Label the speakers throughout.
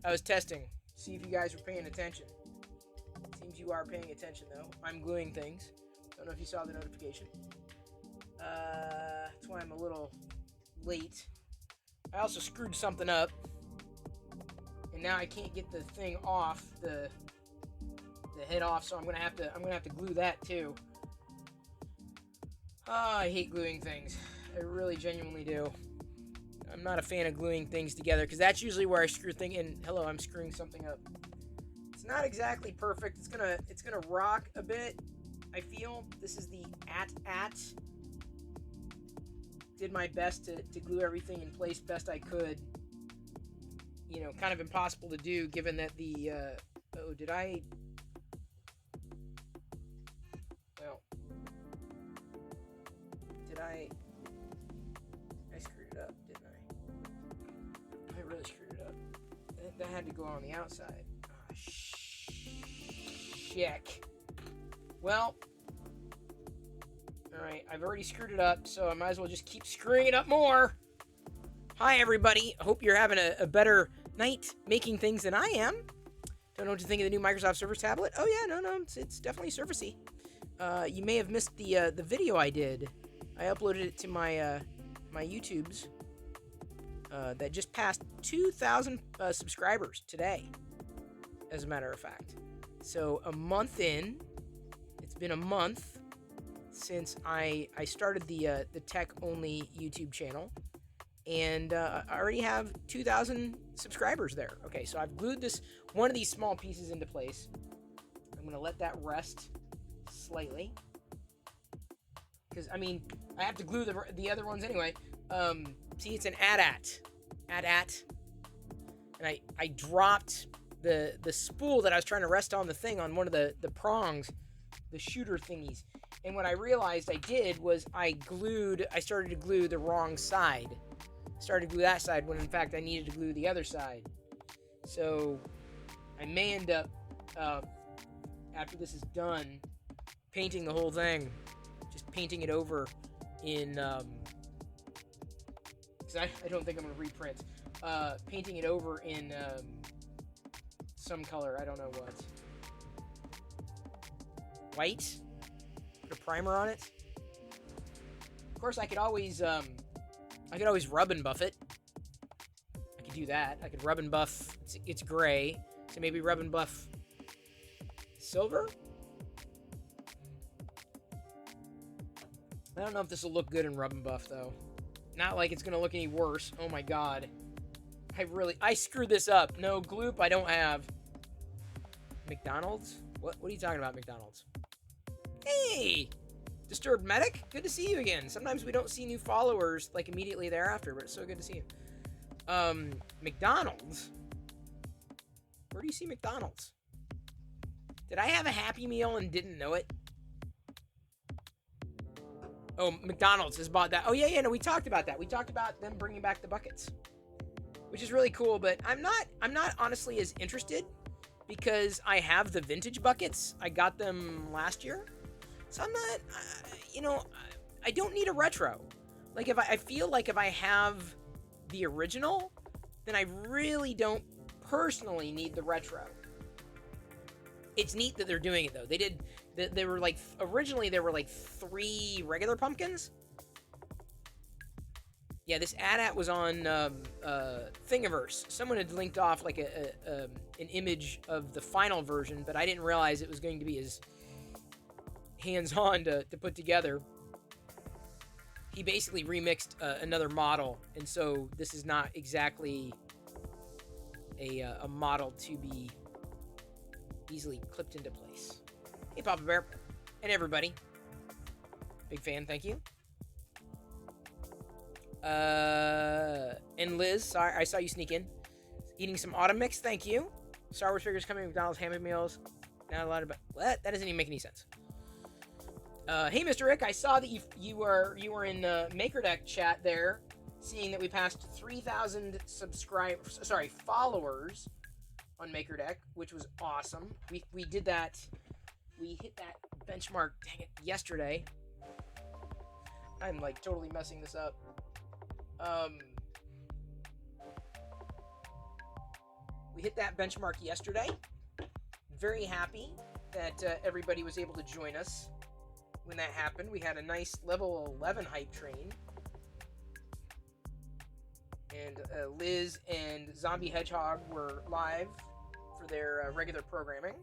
Speaker 1: I was testing. See if you guys were paying attention. Seems you are paying attention, though. I'm gluing things. Don't know if you saw the notification. That's why I'm a little late. I also screwed something up. And now I can't get the thing off, the head off, so I'm gonna have to glue that too. Oh, I hate gluing things. I really genuinely do. I'm not a fan of gluing things together because that's usually where I screw things in. Hello, I'm screwing something up. It's not exactly perfect. It's gonna rock a bit. I feel this is the at. Did my best to glue everything in place best I could. You know, kind of impossible to do given that the oh, did I? Well, did I screwed it up, didn't I? I really screwed it up. That had to go on the outside. Oh, Check. Well, alright, I've already screwed it up, so I might as well just keep screwing it up more. Hi, everybody. Hope you're having a better night making things than I am. Don't know what to think of the new Microsoft Surface tablet. Oh, yeah, no, it's definitely Surfacey. You may have missed the video I did. I uploaded it to my YouTubes that just passed 2,000 subscribers today, as a matter of fact. So a month in, it's been a month since I started the tech-only YouTube channel, and I already have 2,000 subscribers there. Okay, so I've glued one of these small pieces into place. I'm going to let that rest slightly. Because, I mean, I have to glue the other ones anyway. See, it's an AT-AT. AT-AT. And I dropped the spool that I was trying to rest on the thing on one of the prongs, the shooter thingies. And what I realized I did was I started to glue the wrong side. Started to glue that side when in fact I needed to glue the other side. So I may end up, after this is done, painting the whole thing. Just painting it over in, because I don't think I'm going to reprint. Painting it over in some color, I don't know what. White? Put a primer on it. Of course, I could always rub and buff it. I could do that. I could rub and buff. It's gray, so maybe rub and buff silver. I don't know if this will look good in rub and buff though. Not like it's gonna look any worse. Oh my god. I screwed this up. No gloop I don't have. McDonald's? What are you talking about, McDonald's? Hey! Disturbed Medic? Good to see you again. Sometimes we don't see new followers like immediately thereafter, but it's so good to see you. McDonald's? Where do you see McDonald's? Did I have a Happy Meal and didn't know it? Oh, McDonald's has bought that. Oh, yeah, no, we talked about that. We talked about them bringing back the buckets, which is really cool, but I'm not honestly as interested because I have the vintage buckets. I got them last year. So I'm not, I don't need a retro. Like, I feel like if I have the original, then I really don't personally need the retro. It's neat that they're doing it, though. They were like, originally there were like 3 regular pumpkins. Yeah, this AT-AT was on Thingiverse. Someone had linked off like an image of the final version, but I didn't realize it was going to be as hands-on to put together. He basically remixed another model, and so this is not exactly a model to be easily clipped into place. Hey, Papa Bear, and everybody. Big fan, thank you. And Liz, sorry, I saw you sneak in. Eating some Autumn Mix, thank you. Star Wars figures coming, McDonald's Happy Meals. Not a lot about what? That doesn't even make any sense. Hey, Mr. Rick, I saw that you were in the MakerDeck chat there, seeing that we passed 3,000 followers on MakerDeck, which was awesome. We did that. We hit that benchmark, dang it, yesterday. I'm like totally messing this up. We hit that benchmark yesterday. Very happy that everybody was able to join us when that happened. We had a nice level 11 hype train. And Liz and Zombie Hedgehog were live for their regular programming.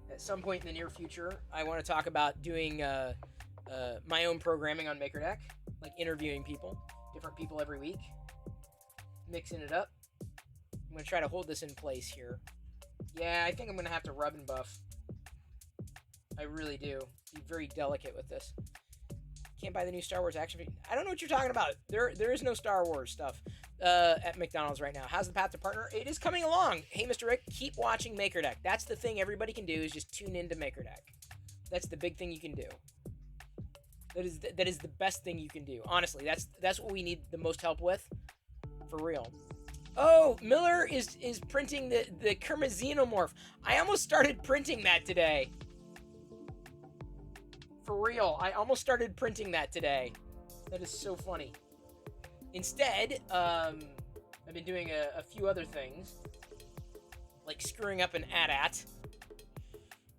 Speaker 1: At some point in the near future, I want to talk about doing my own programming on MakerDeck, like interviewing people, different people every week, mixing it up. I'm going to try to hold this in place here. Yeah, I think I'm going to have to rub and buff. I really do. Be very delicate with this. Can't buy the new Star Wars action figure. I don't know what you're talking about. There is no Star Wars stuff at McDonald's right now. How's the path to partner? It is coming along. Hey, Mr. Rick, keep watching MakerDeck. That's the thing everybody can do, is just tune into MakerDeck. That's the big thing you can do. That is the best thing you can do. Honestly, that's what we need the most help with. For real. Oh, Miller is printing the Kermit Xenomorph. I almost started printing that today. For real, I almost started printing that today. That is so funny. Instead, I've been doing a few other things, like screwing up an AT-AT,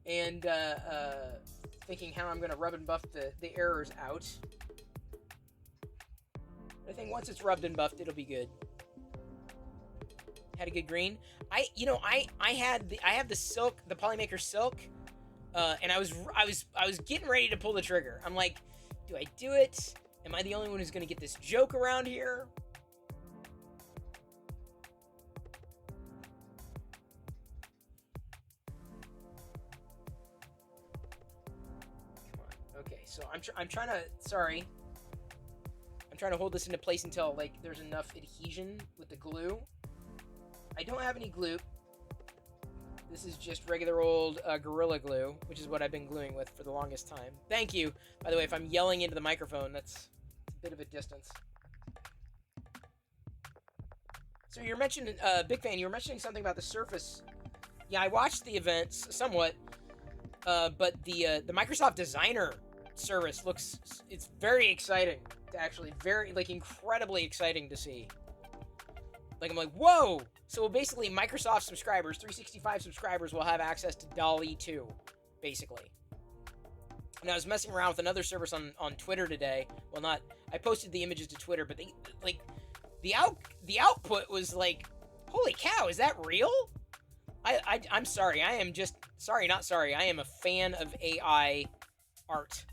Speaker 1: and thinking how I'm going to rub and buff the errors out. I think once it's rubbed and buffed, it'll be good. Had a good green. I have the silk, the Polymaker silk. And I was getting ready to pull the trigger. I'm like, do I do it? Am I the only one who's going to get this joke around here? Come on. Okay, so I'm trying to, sorry. I'm trying to hold this into place until, like, there's enough adhesion with the glue. I don't have any glue. This is just regular old Gorilla Glue, which is what I've been gluing with for the longest time. Thank you. By the way, if I'm yelling into the microphone, that's a bit of a distance. So you're mentioning, Big Fan, you were mentioning something about the Surface. Yeah, I watched the events somewhat, but the Microsoft Designer service it's very exciting to actually, incredibly exciting to see. Like, I'm like, whoa! So basically, Microsoft subscribers, 365 subscribers, will have access to DALL-E 2, basically. And I was messing around with another service on Twitter today. Well, I posted the images to Twitter, but the output was like, holy cow, is that real? I'm sorry, I am a fan of AI art,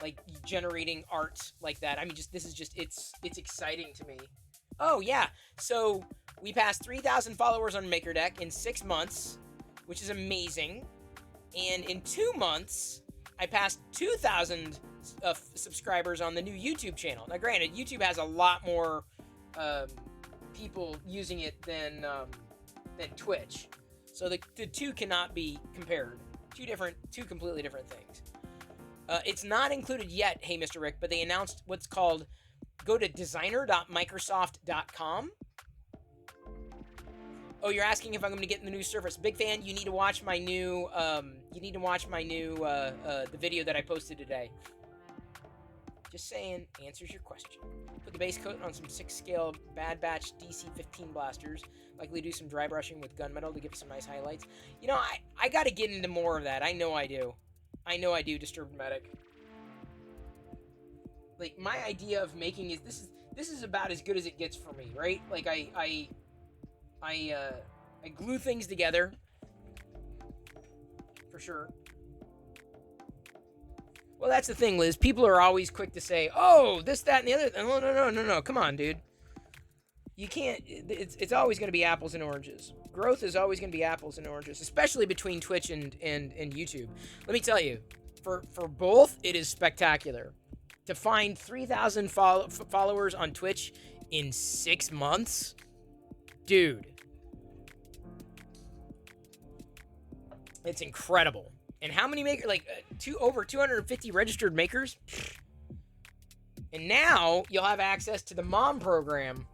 Speaker 1: like generating art like that. I mean, it's exciting to me. Oh, yeah. So we passed 3,000 followers on MakerDeck in 6 months, which is amazing. And in 2 months, I passed 2,000 subscribers on the new YouTube channel. Now, granted, YouTube has a lot more people using it than Twitch. So the two cannot be compared. Two completely different things. It's not included yet, hey, Mr. Rick, but they announced what's called... Go to designer.microsoft.com. Oh, you're asking if I'm going to get in the new Surface. Big Fan, you need to watch my new, the video that I posted today. Just saying, answers your question. Put the base coat on some 6-scale Bad Batch DC-15 blasters. Likely do some dry brushing with gunmetal to give some nice highlights. You know, I got to get into more of that. I know I do, Disturbed Medic. Like, my idea of making is this is about as good as it gets for me, right? Like, I glue things together, for sure. Well, that's the thing, Liz. People are always quick to say, "Oh, this, that, and the other." No. Come on, dude. You can't. It's always going to be apples and oranges. Growth is always going to be apples and oranges, especially between Twitch and YouTube. Let me tell you, for both, it is spectacular. To find 3,000 followers on Twitch in 6 months, dude, it's incredible. And how many makers? Like over 250 registered makers. And now you'll have access to the mom program.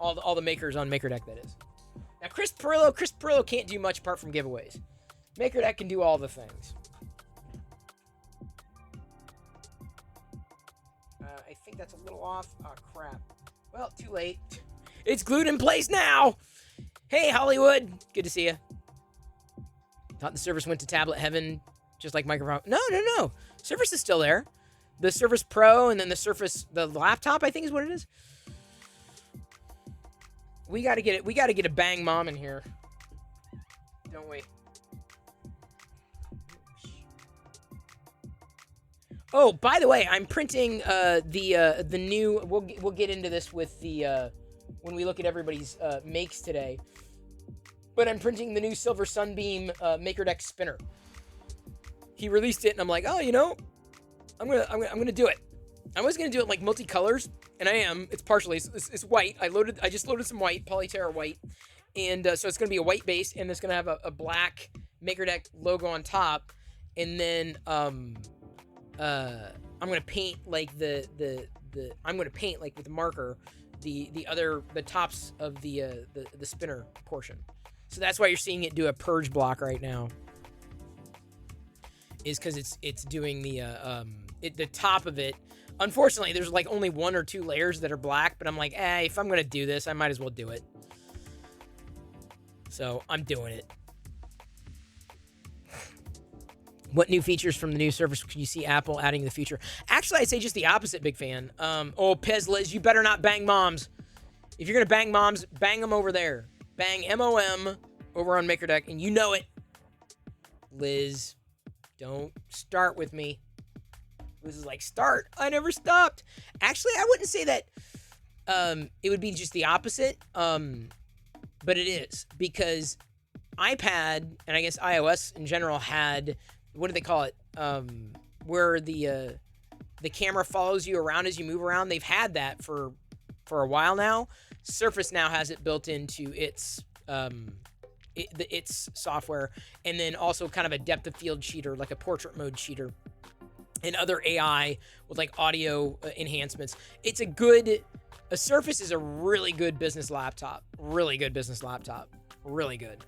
Speaker 1: All the makers on MakerDeck, that is. Now Chris Perillo can't do much apart from giveaways. MakerDeck can do all the things. I think that's a little off. Oh, crap. Well, too late. It's glued in place now. Hey, Hollywood. Good to see you. Thought the Surface went to tablet heaven, just like Microsoft. No. Surface is still there. The Surface Pro and then the Surface, the laptop, I think is what it is. We got to get it. We got to get a Bang Mom in here. Don't wait. Oh, by the way, I'm printing the new. We'll get into this with the when we look at everybody's makes today. But I'm printing the new Silver Sunbeam MakerDeck spinner. He released it, and I'm like, oh, you know, I'm gonna do it. I was gonna do it like multicolors, and I am. It's partially it's white. I just loaded some white, Polyterra white, and so it's gonna be a white base, and it's gonna have a black MakerDeck logo on top, and then I'm gonna paint like I'm gonna paint like with a marker the tops of the spinner portion. So that's why you're seeing it do a purge block right now. Is because it's doing the top of it. Unfortunately, there's like only 1 or 2 layers that are black, but I'm like, if I'm gonna do this, I might as well do it. So I'm doing it. What new features from the new Surface can you see Apple adding in the future? Actually, I'd say just the opposite, big fan. Pez Liz, you better not bang moms. If you're gonna bang moms, bang them over there. Bang MOM over on MakerDeck, and you know it. Liz, don't start with me. Liz is like, start. I never stopped. Actually, I wouldn't say that it would be just the opposite, but it is. Because iPad, and I guess iOS in general, had, what do they call it? Where the camera follows you around as you move around. They've had that for a while now. Surface now has it built into its software, and then also kind of a depth of field cheater, like a portrait mode cheater, and other AI with like audio enhancements. A Surface is a really good business laptop. Really good business laptop. Really good.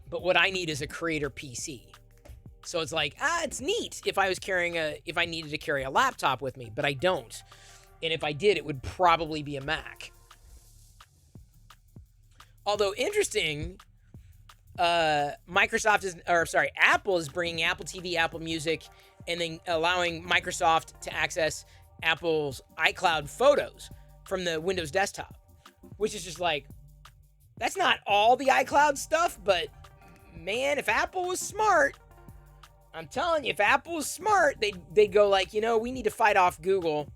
Speaker 1: But what I need is a creator PC. So it's like, it's neat if I needed to carry a laptop with me, but I don't. And if I did, it would probably be a Mac. Although interesting, Apple is bringing Apple TV, Apple Music, and then allowing Microsoft to access Apple's iCloud photos from the Windows desktop, which is just like, that's not all the iCloud stuff, but man, if Apple was smart, I'm telling you, if Apple was smart, they'd go like, we need to fight off Google.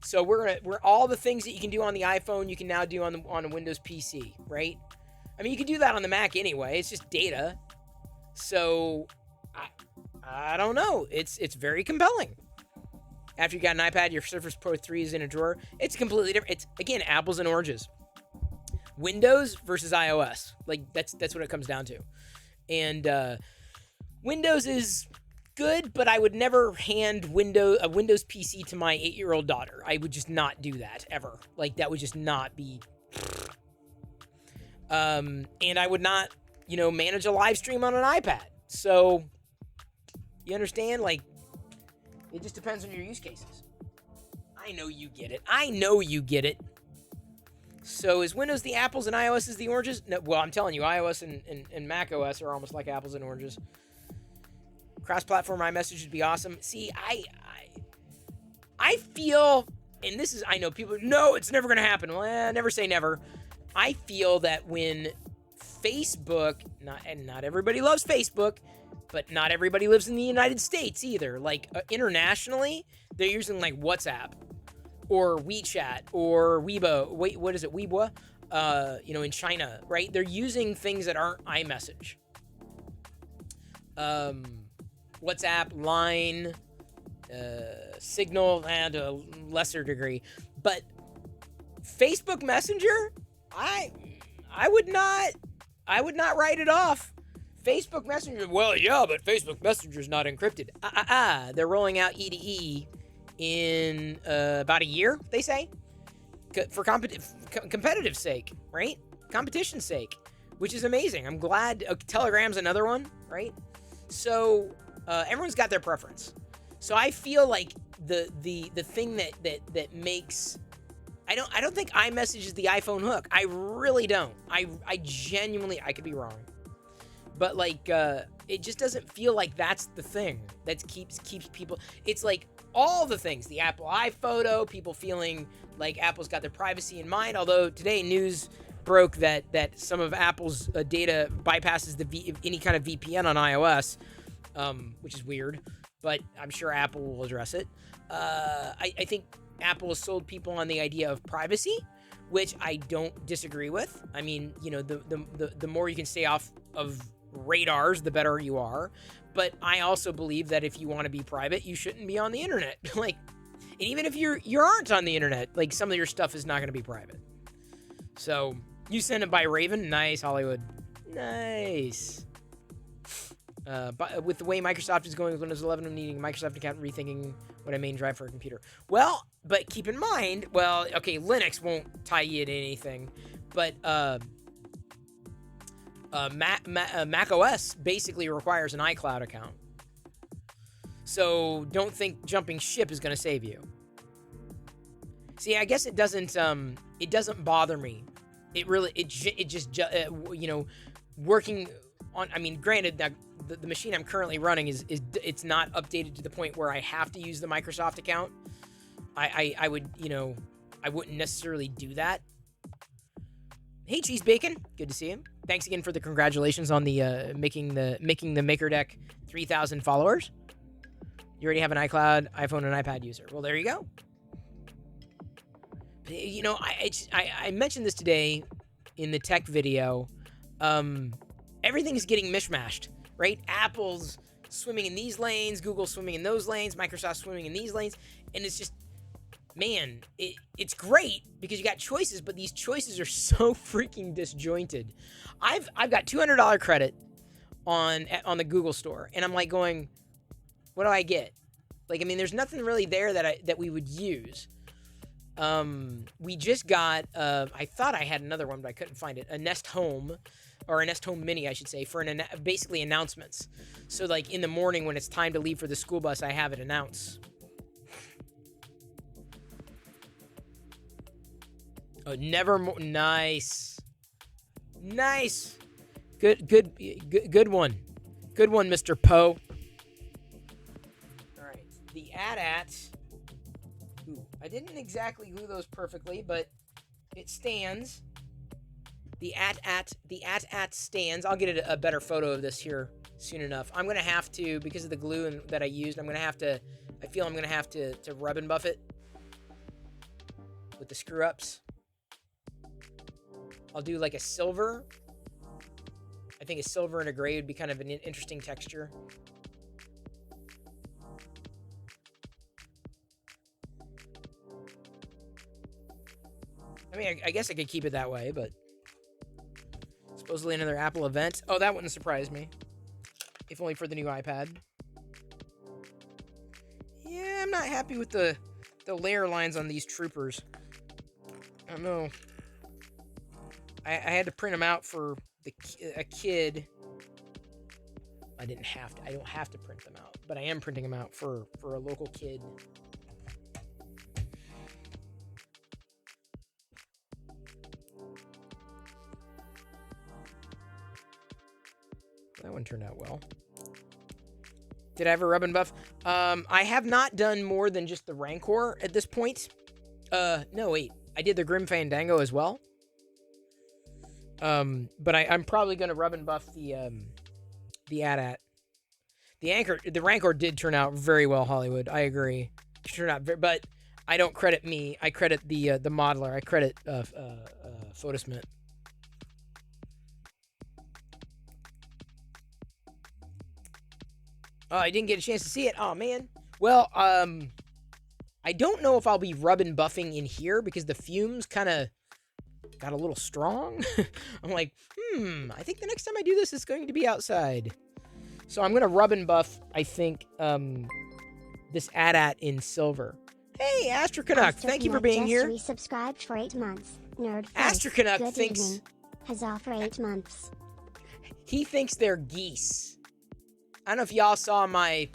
Speaker 1: So we're all the things that you can do on the iPhone, you can now do on a Windows PC, right? I mean, you can do that on the Mac anyway. It's just data. So I don't know. It's very compelling. After you got an iPad, your Surface Pro 3 is in a drawer. It's completely different. It's, again, apples and oranges. Windows versus iOS. Like that's what it comes down to. And Windows is good, but I would never hand a Windows PC to my 8-year-old daughter. I would just not do that ever. Like that would just not be. And I would not, manage a live stream on an iPad. So you understand? Like it just depends on your use cases. I know you get it. So is Windows the apples and iOS is the oranges? No, well, I'm telling you, iOS and Mac OS are almost like apples and oranges. Cross-platform iMessage would be awesome. See, I feel, and this is, I know people, no, it's never going to happen. Well, never say never. I feel that when Facebook, not everybody loves Facebook, but not everybody lives in the United States either. Like internationally, they're using like WhatsApp or WeChat or Weibo. Wait, what is it? Weibo? In China, right? They're using things that aren't iMessage. WhatsApp, Line, Signal, and a lesser degree. But Facebook Messenger, I would not write it off. Facebook Messenger, well, yeah, but Facebook Messenger is not encrypted. They're rolling out E2E in about a year, they say, for competitive sake, right? Competition's sake, which is amazing. I'm glad. Telegram's another one, right? So everyone's got their preference. So I feel like the thing that makes I don't think iMessage is the iPhone hook. I really don't. I genuinely, I could be wrong, but like it just doesn't feel like that's the thing that keeps people. It's like all the things, the Apple iPhoto, people feeling like Apple's got their privacy in mind. Although today news broke that some of Apple's data bypasses any kind of VPN on iOS, which is weird, but I'm sure Apple will address it. I think Apple has sold people on the idea of privacy, which I don't disagree with. I mean, you know, the more you can stay off of radars, the better you are. But I also believe that if you want to be private, you shouldn't be on the internet. Like, and even if you aren't on the internet, like some of your stuff is not going to be private. So you send it by Raven, nice, Hollywood, nice. But with the way Microsoft is going with Windows 11, I'm needing a Microsoft account, rethinking what I main drive for a computer. Well, but keep in mind, well, okay, Linux won't tie you to anything, but Mac OS basically requires an iCloud account. So don't think jumping ship is going to save you. See, I guess it doesn't bother me. It just you know, working on, I mean, granted that the machine I'm currently running is it's not updated to the point where I have to use the Microsoft account. I would, you know, I wouldn't necessarily do that. Hey, Cheese Bacon, good to see you. Thanks again for the congratulations on the making the MakerDeck 3,000 followers. You already have an iCloud, iPhone, and iPad user. Well, there you go. You know, I mentioned this today in the tech video. Everything's getting mishmashed, right? Apple's swimming in these lanes, Google's swimming in those lanes, Microsoft's swimming in these lanes, and it's just, man, it's great because you got choices, but these choices are so freaking disjointed. I've got $200 credit on the Google store, and I'm like going, what do I get? Like, I mean, there's nothing really there that we would use. We just got, I thought I had another one, but I couldn't find it. A Nest Home, or a Nest Home Mini, I should say, for basically announcements. So, like, in the morning when it's time to leave for the school bus, I have it announce. Oh, Nevermore. Nice. Nice. Good one. Good one, Mr. Poe. All right. The AT-AT. Ooh, I didn't exactly glue those perfectly, but it stands. The AT-AT stands. I'll get a better photo of this here soon enough. I'm going to have to, because of the glue that I used, I feel I'm going to have to rub and buff it with the screw ups. I'll do like a silver. I think a silver and a gray would be kind of an interesting texture. I mean, I guess I could keep it that way, but supposedly another Apple event. Oh, that wouldn't surprise me. If only for the new iPad. Yeah, I'm not happy with the layer lines on these troopers. I don't know. I had to print them out for a kid. I don't have to print them out, but I am printing them out for a local kid. That one turned out well. Did I ever rub and buff? I have not done more than just the Rancor at this point. No, wait. I did the Grim Fandango as well. But I'm probably going to rub and buff the AT-AT. The Rancor did turn out very well, Hollywood. I agree. It turned out but I don't credit me. I credit the modeler. I credit Photosmith. Oh, I didn't get a chance to see it. Oh, man. Well, I don't know if I'll be rubbing buffing in here because the fumes kind of got a little strong. I'm like, I think the next time I do this, it's going to be outside. So I'm going to rub and buff, I think, this AT-AT in silver. Hey, Astrocanuck, thank you for being here.
Speaker 2: Resubscribed for 8 months. Nerd
Speaker 1: Astrocanuck thinks...
Speaker 2: Huzzah for 8 months.
Speaker 1: He thinks they're geese. I don't know if y'all saw my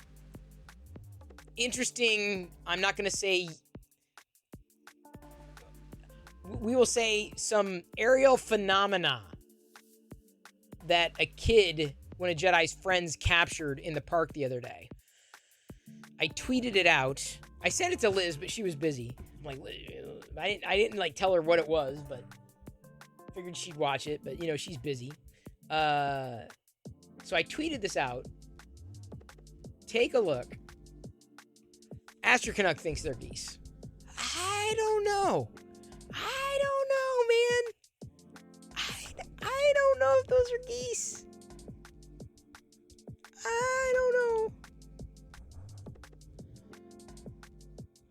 Speaker 1: interesting, I'm not going to say, we will say some aerial phenomena that a kid, one of Jedi's friends, captured in the park the other day. I tweeted it out. I sent it to Liz, but she was busy. I'm like, I didn't like tell her what it was, but figured she'd watch it. But you know, she's busy. So I tweeted this out. Take a look. Astro Canuck thinks they're geese. I don't know. Man. I don't know if those are geese. I don't know.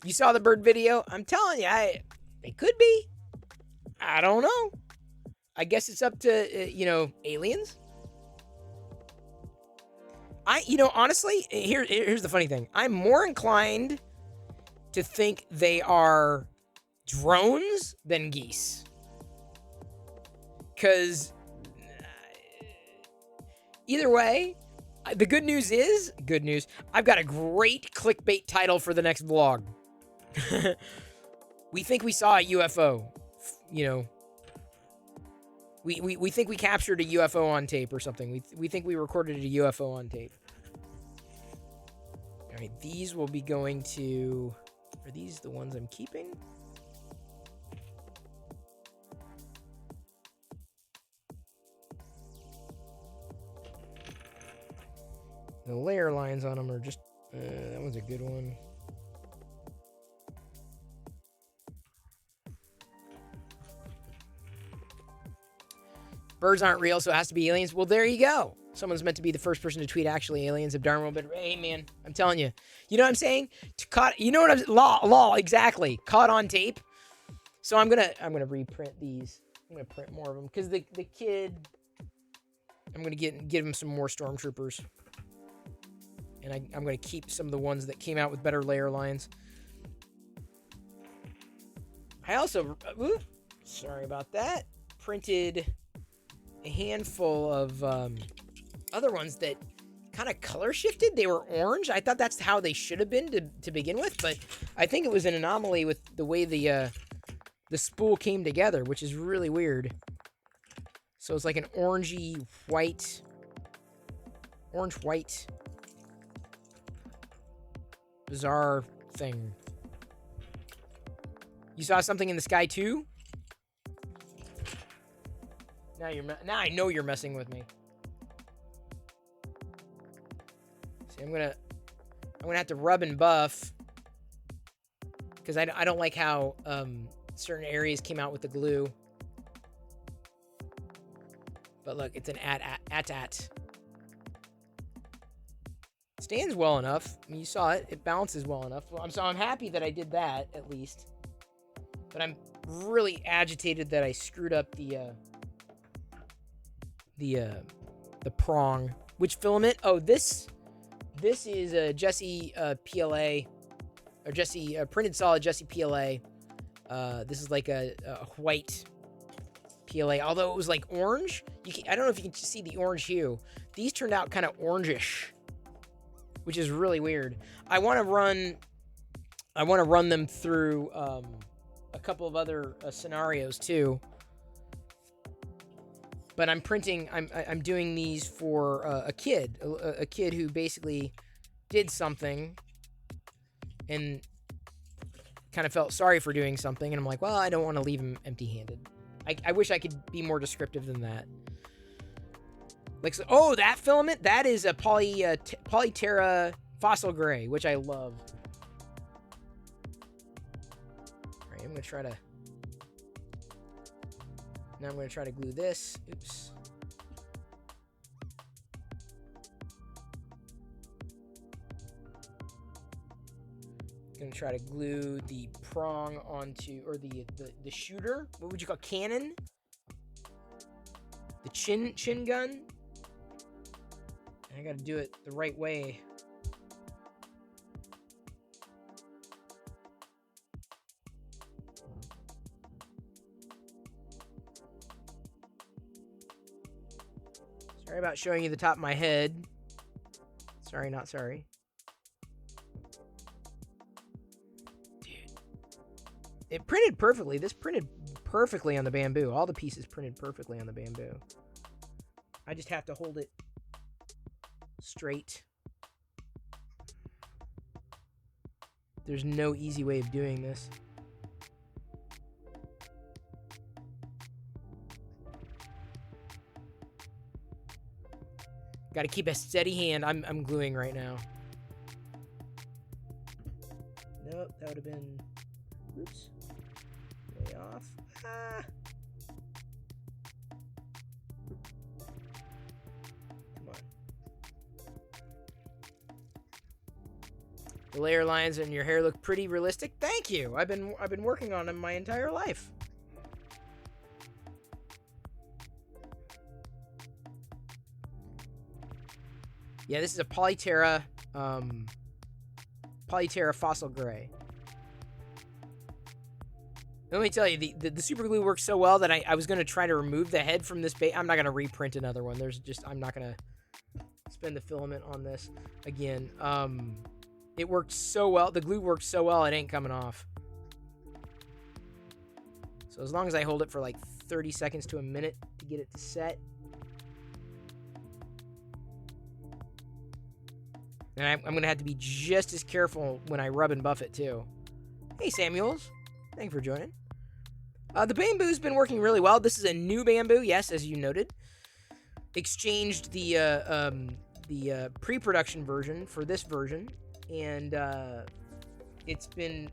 Speaker 1: You saw the bird video? I'm telling you, it could be. I don't know. I guess it's up to, aliens. Honestly, here's the funny thing. I'm more inclined to think they are drones than geese. Because either way, the good news, I've got a great clickbait title for the next vlog. We think we saw a UFO. We think we captured a UFO on tape or something. We think we recorded a UFO on tape. All right, these will be going to... Are these the ones I'm keeping? The layer lines on them are just... that one's a good one. Birds aren't real, so it has to be aliens. Well, there you go. Someone's meant to be the first person to tweet actually aliens of Dharma. But hey, man, I'm telling you. You know what I'm saying? You know what I'm... Law, exactly. Caught on tape. So I'm gonna reprint these. I'm gonna print more of them. Because the kid... I'm gonna give him some more stormtroopers. And I'm going to keep some of the ones that came out with better layer lines. I also, sorry about that, printed a handful of other ones that kind of color shifted. They were orange. I thought that's how they should have been to begin with, but I think it was an anomaly with the way the spool came together, which is really weird. So it's like an orange white bizarre thing. You saw something in the sky too? Now I know you're messing with me. See, I'm gonna have to rub and buff because I don't like how certain areas came out with the glue. But look, it's an AT-AT. Stands well enough. I mean, you saw it. It balances well enough. So I'm happy that I did that, at least. But I'm really agitated that I screwed up the prong. Which filament? Oh, this is a Jesse PLA, or Jesse printed solid Jesse PLA. This is like a white PLA, although it was like orange. I don't know if you can see the orange hue. These turned out kind of orangish, which is really weird. I want to run them through a couple of other scenarios too. But I'm doing these for a kid who basically did something and kind of felt sorry for doing something, and I'm like, well, I don't want to leave him empty-handed. I wish I could be more descriptive than that. Like, so, oh, that filament, that is a Polyterra fossil gray, which I love. All right, I'm gonna try to glue this. Oops. Gonna try to glue the prong onto, or the shooter. What would you call cannon? The chin gun. I gotta do it the right way. Sorry about showing you the top of my head. Sorry, not sorry. It printed perfectly. This printed perfectly on the bamboo. All the pieces printed perfectly on the bamboo. I just have to hold it straight. There's no easy way of doing this. Got to keep a steady hand. I'm gluing right now. Nope, that would have been... Oops. Way off. Ah. Come on. The layer lines in your hair look pretty realistic. Thank you. I've been working on them my entire life. Yeah, this is a Polyterra Fossil Gray. Let me tell you, the super glue works so well that I was going to try to remove the head from this bait. I'm not going to reprint another one. I'm not going to spend the filament on this again. It worked so well. The glue works so well, it ain't coming off. So as long as I hold it for like 30 seconds to a minute to get it to set. And I'm going to have to be just as careful when I rub and buff it, too. Hey, Samuels. Thank you for joining. The bamboo's been working really well. This is a new bamboo, yes, as you noted. Exchanged the pre-production version for this version. And it's been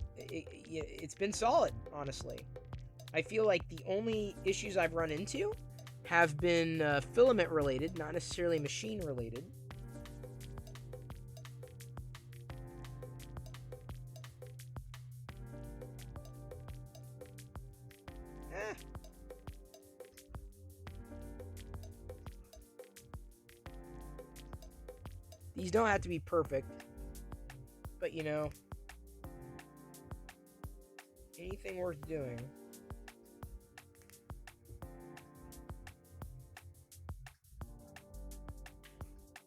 Speaker 1: solid, honestly. I feel like the only issues I've run into have been filament related, not necessarily machine related. These don't have to be perfect, but you know, anything worth doing.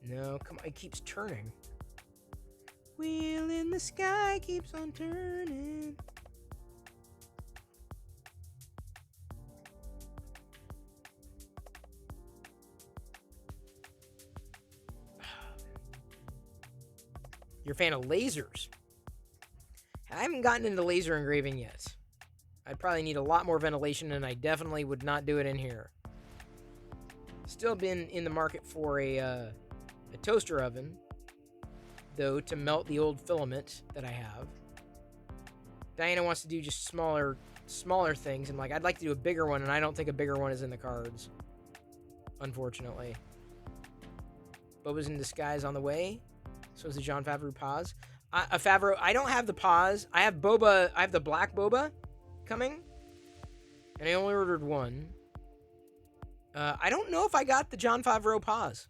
Speaker 1: No, come on, it keeps turning. Wheel in the sky keeps on turning. You're a fan of lasers? I haven't gotten into laser engraving yet. I'd probably need a lot more ventilation, and I definitely would not do it in here. Still been in the market for a toaster oven, though, to melt the old filament that I have. Diana wants to do just smaller things, and like I'd like to do a bigger one, and I don't think a bigger one is in the cards, unfortunately. Boba's in disguise on the way. So is the Jon Favreau pause. Favreau, I don't have the pause. I have Boba. I have the black Boba coming, and I only ordered one. I don't know if I got the Jon Favreau pause.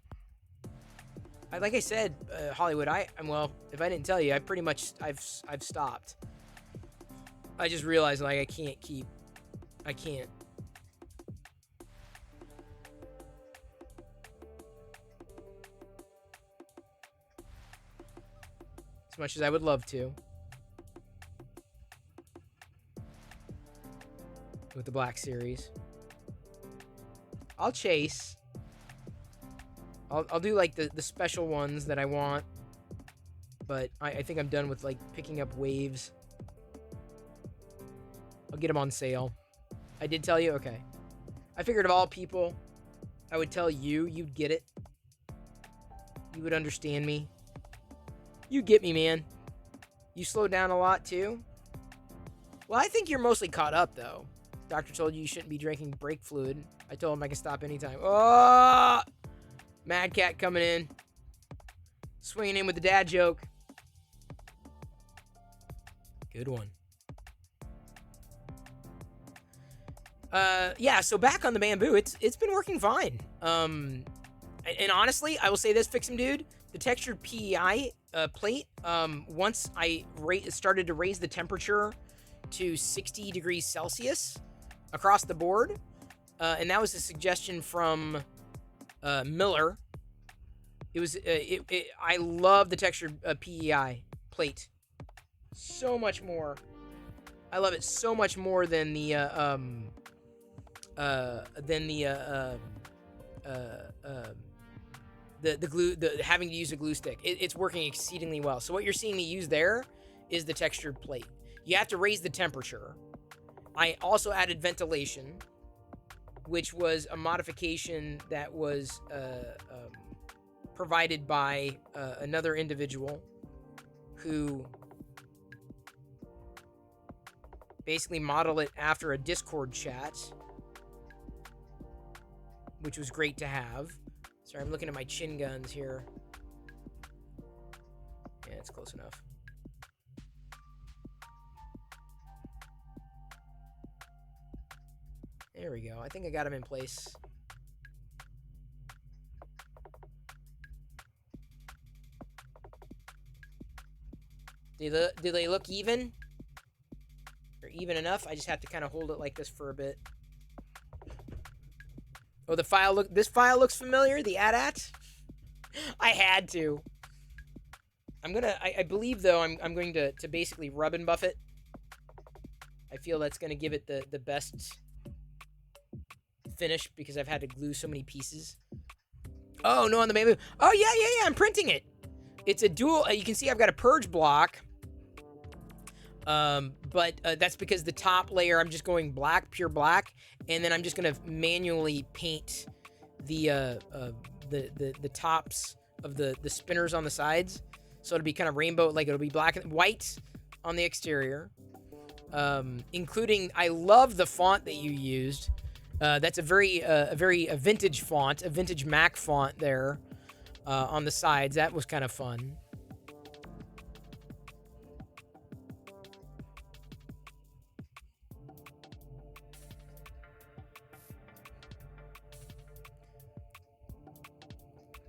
Speaker 1: Like I said, Hollywood. Well, if I didn't tell you, I've stopped. I just realized like I can't. As much as I would love to. With the Black Series. I'll chase. I'll do like the special ones that I want. But I think I'm done with like picking up waves. I'll get them on sale. I did tell you? Okay. I figured of all people, I would tell you. You'd get it. You would understand me. You get me, man. You slowed down a lot, too? Well, I think you're mostly caught up, though. Doctor told you shouldn't be drinking brake fluid. I told him I can stop anytime. Oh! Mad Cat coming in. Swinging in with the dad joke. Good one. Yeah, so back on the bamboo, it's been working fine. And honestly, I will say this, Fix 'em Dude, the textured PEI plate, once I started to raise the temperature to 60 degrees Celsius across the board, and that was a suggestion from Miller. It was I love the textured PEI plate so much more I love it so much more than the glue, having to use a glue stick. It's working exceedingly well. So what you're seeing me use there is the textured plate. You have to raise the temperature. I also added ventilation, which was a modification that was provided by another individual who basically modeled it after a Discord chat, which was great to have. Sorry, I'm looking at my chin guns here. Yeah, it's close enough. There we go. I think I got them in place. Do they look even? Or even enough? I just have to kind of hold it like this for a bit. Oh, this file looks familiar? The AT-AT? I had to. I believe, though, I'm going to basically rub and buff it. I feel that's going to give it the best finish because I've had to glue so many pieces. Oh, no, on the Bambu. Oh, yeah, I'm printing it. It's a dual, you can see I've got a purge block. But that's because the top layer, I'm just going black, pure black. And then I'm just going to manually paint the tops of the spinners on the sides. So it'll be kind of rainbow, like it'll be black and white on the exterior. Including, I love the font that you used. That's a very vintage font, a vintage Mac font there on the sides. That was kind of fun.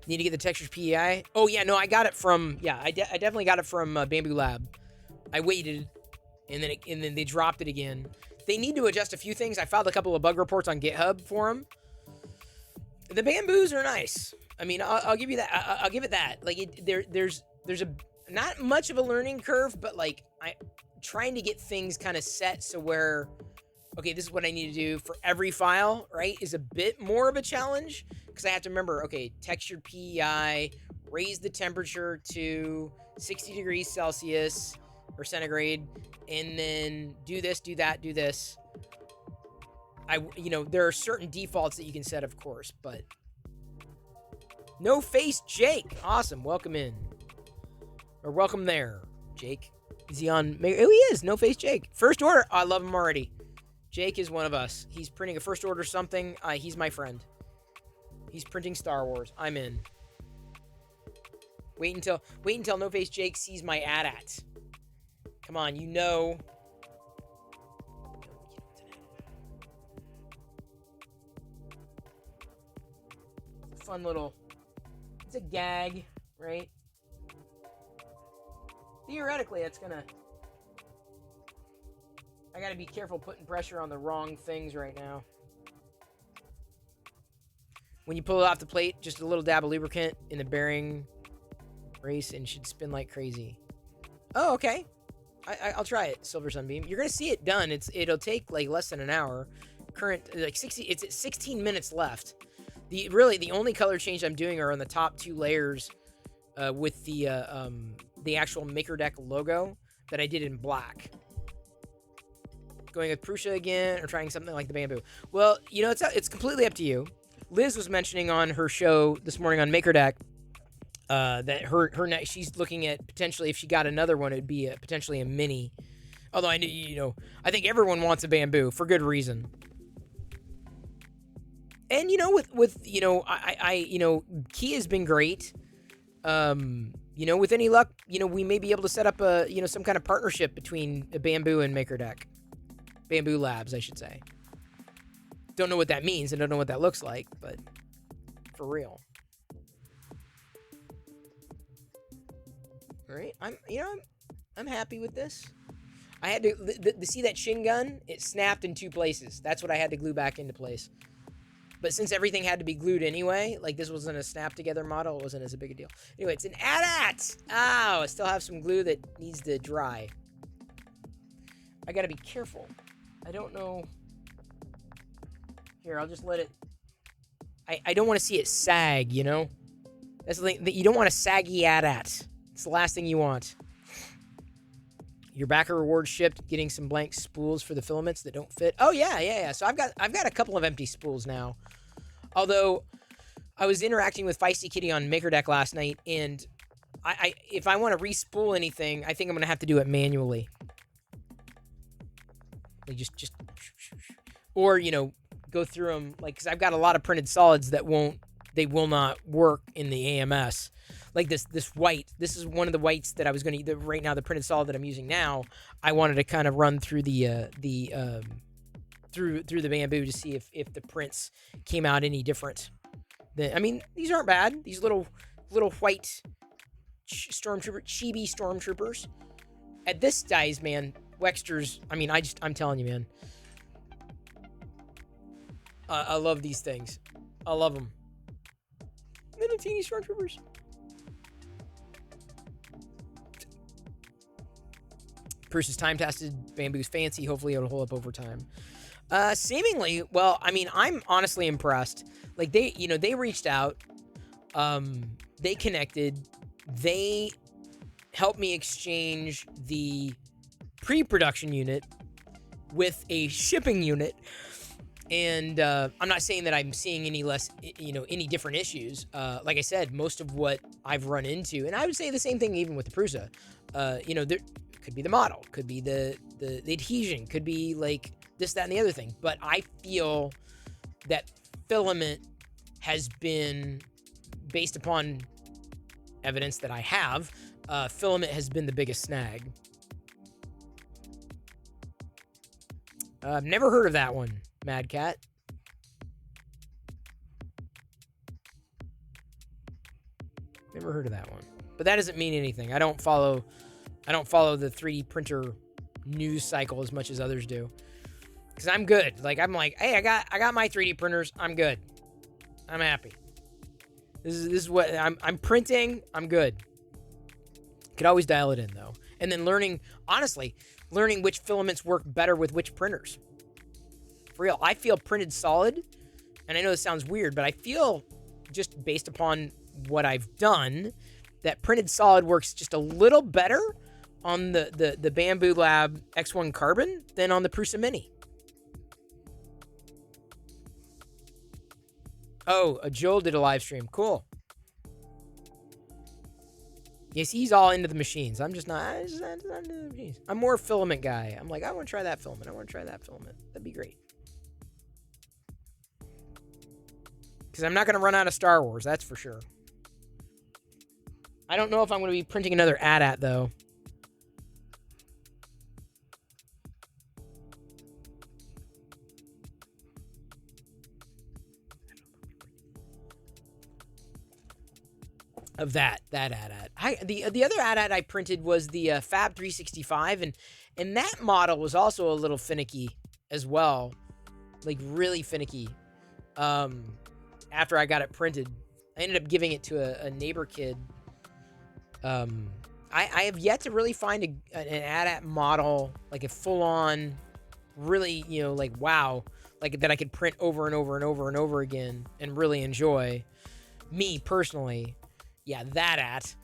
Speaker 1: Need to get the textures PEI. Oh yeah, no, I got it from I definitely got it from Bambu Lab. I waited, and then they dropped it again. They need to adjust a few things. I filed a couple of bug reports on GitHub for them. The Bambus are nice. I mean, I'll give you that. I'll give it that. Like there's a not much of a learning curve, but like trying to get things kind of set so where, okay, this is what I need to do for every file, right, is a bit more of a challenge because I have to remember, okay, textured PEI, raise the temperature to 60 degrees Celsius or centigrade, and then do this, do that, do this. There are certain defaults that you can set, of course, but No Face Jake, awesome, welcome in, or welcome there, Jake. Is he on? Oh, he is. No Face Jake. First order. Oh, I love him already. Jake is one of us. He's printing a first order something. He's my friend. He's printing Star Wars. I'm in. Wait until No Face Jake sees my AT-AT. Come on, you know. It's a fun little. It's a gag, right? Theoretically, that's gonna. I gotta be careful putting pressure on the wrong things right now. When you pull it off the plate, just a little dab of lubricant in the bearing race and it should spin like crazy. Oh, okay. I'll try it, Silver Sunbeam. You're gonna see it done. It'll take like less than an hour. Like 60. It's at 16 minutes left. The only color change I'm doing are on the top two layers, with the actual MakerDeck logo that I did in black. Going with Prusa again, or trying something like the Bambu. Well, it's completely up to you. Liz was mentioning on her show this morning on MakerDeck that she's looking at potentially, if she got another one, it'd be potentially a mini. Although I think everyone wants a Bambu for good reason. And Key has been great. With any luck, we may be able to set up some kind of partnership between a Bambu and MakerDeck. Bambu Labs, I should say. Don't know what that means. I don't know what that looks like, but for real. All right, I'm happy with this. I had to see that shin gun. It snapped in two places. That's what I had to glue back into place. But since everything had to be glued anyway, like this wasn't a snap together model, it wasn't as a big a deal. Anyway, it's an AT-AT. Oh, I still have some glue that needs to dry. I gotta be careful. I don't know. Here, I'll just let it. I don't want to see it sag, you know? That's the thing. You don't want a saggy AT-AT. It's the last thing you want. Your backer reward shipped, getting some blank spools for the filaments that don't fit. Oh yeah. So I've got a couple of empty spools now. Although I was interacting with Feisty Kitty on MakerDeck last night, and I if I want to respool anything, I think I'm gonna have to do it manually. Like just or go through them, like, because I've got a lot of printed solids that will not work in the AMS. Like this white, this is one of the whites that I was going to, right now, the printed solid that I'm using now, I wanted to kind of run through the through the Bambu to see if the prints came out any different. I mean, these aren't bad. These little white chibi stormtroopers. At this size, man, Wexters, I mean, I'm telling you, man. I love these things. I love them. Little teeny stormtroopers. Prusa's time-tested. Bambu's fancy. Hopefully it'll hold up over time. Seemingly, well, I mean, I'm honestly impressed. Like, they reached out. They connected. They helped me exchange the pre-production unit with a shipping unit. And I'm not saying that I'm seeing any different issues. Like I said, most of what I've run into, and I would say the same thing even with the Prusa. There could be the model, could be the adhesion, could be like this, that, and the other thing. But I feel that filament has been, based upon evidence that I have, filament has been the biggest snag. I've never heard of that one. Mad Cat. Never heard of that one. But that doesn't mean anything. I don't follow the 3D printer news cycle as much as others do. Cuz I'm good. Like, I'm like, "Hey, I got my 3D printers. I'm good. I'm happy. This is what I'm printing. I'm good." Could always dial it in though. And then learning which filaments work better with which printers. For real, I feel printed solid, and I know this sounds weird, but I feel, just based upon what I've done, that printed solid works just a little better on the Bambu Lab X1 Carbon than on the Prusa Mini. Oh, Joel did a live stream. Cool. Yes, he's all into the machines. I'm just not into the machines. I'm more a filament guy. I'm like, I want to try that filament. That'd be great. Because I'm not going to run out of Star Wars, that's for sure. I don't know if I'm going to be printing another AT-AT, though. Of that AT-AT. The other AT-AT I printed was the Fab 365, and that model was also a little finicky as well. Like, really finicky. After I got it printed, I ended up giving it to a neighbor kid. I have yet to really find an AT-AT model, like a full-on, really, like, wow, like that I could print over and over and over and over again and really enjoy. Me personally, yeah, that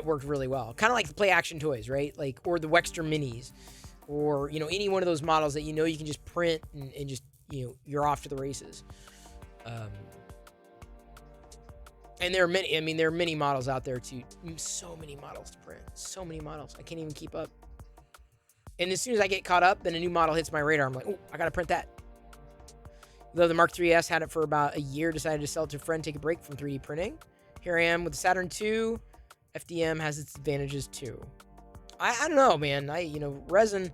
Speaker 1: worked really well. Kind of like the Play Action toys, right? Like, or the Wexter Minis, or any one of those models that you can just print and just you're off to the races. And there are many. I mean, there are many models out there too. So many models to print. So many models. I can't even keep up. And as soon as I get caught up, then a new model hits my radar. I'm like, oh, I gotta print that. Though the Mark III's had it for about a year, decided to sell it to a friend, take a break from 3D printing. Here I am with the Saturn II. FDM has its advantages too. I don't know, man. Resin.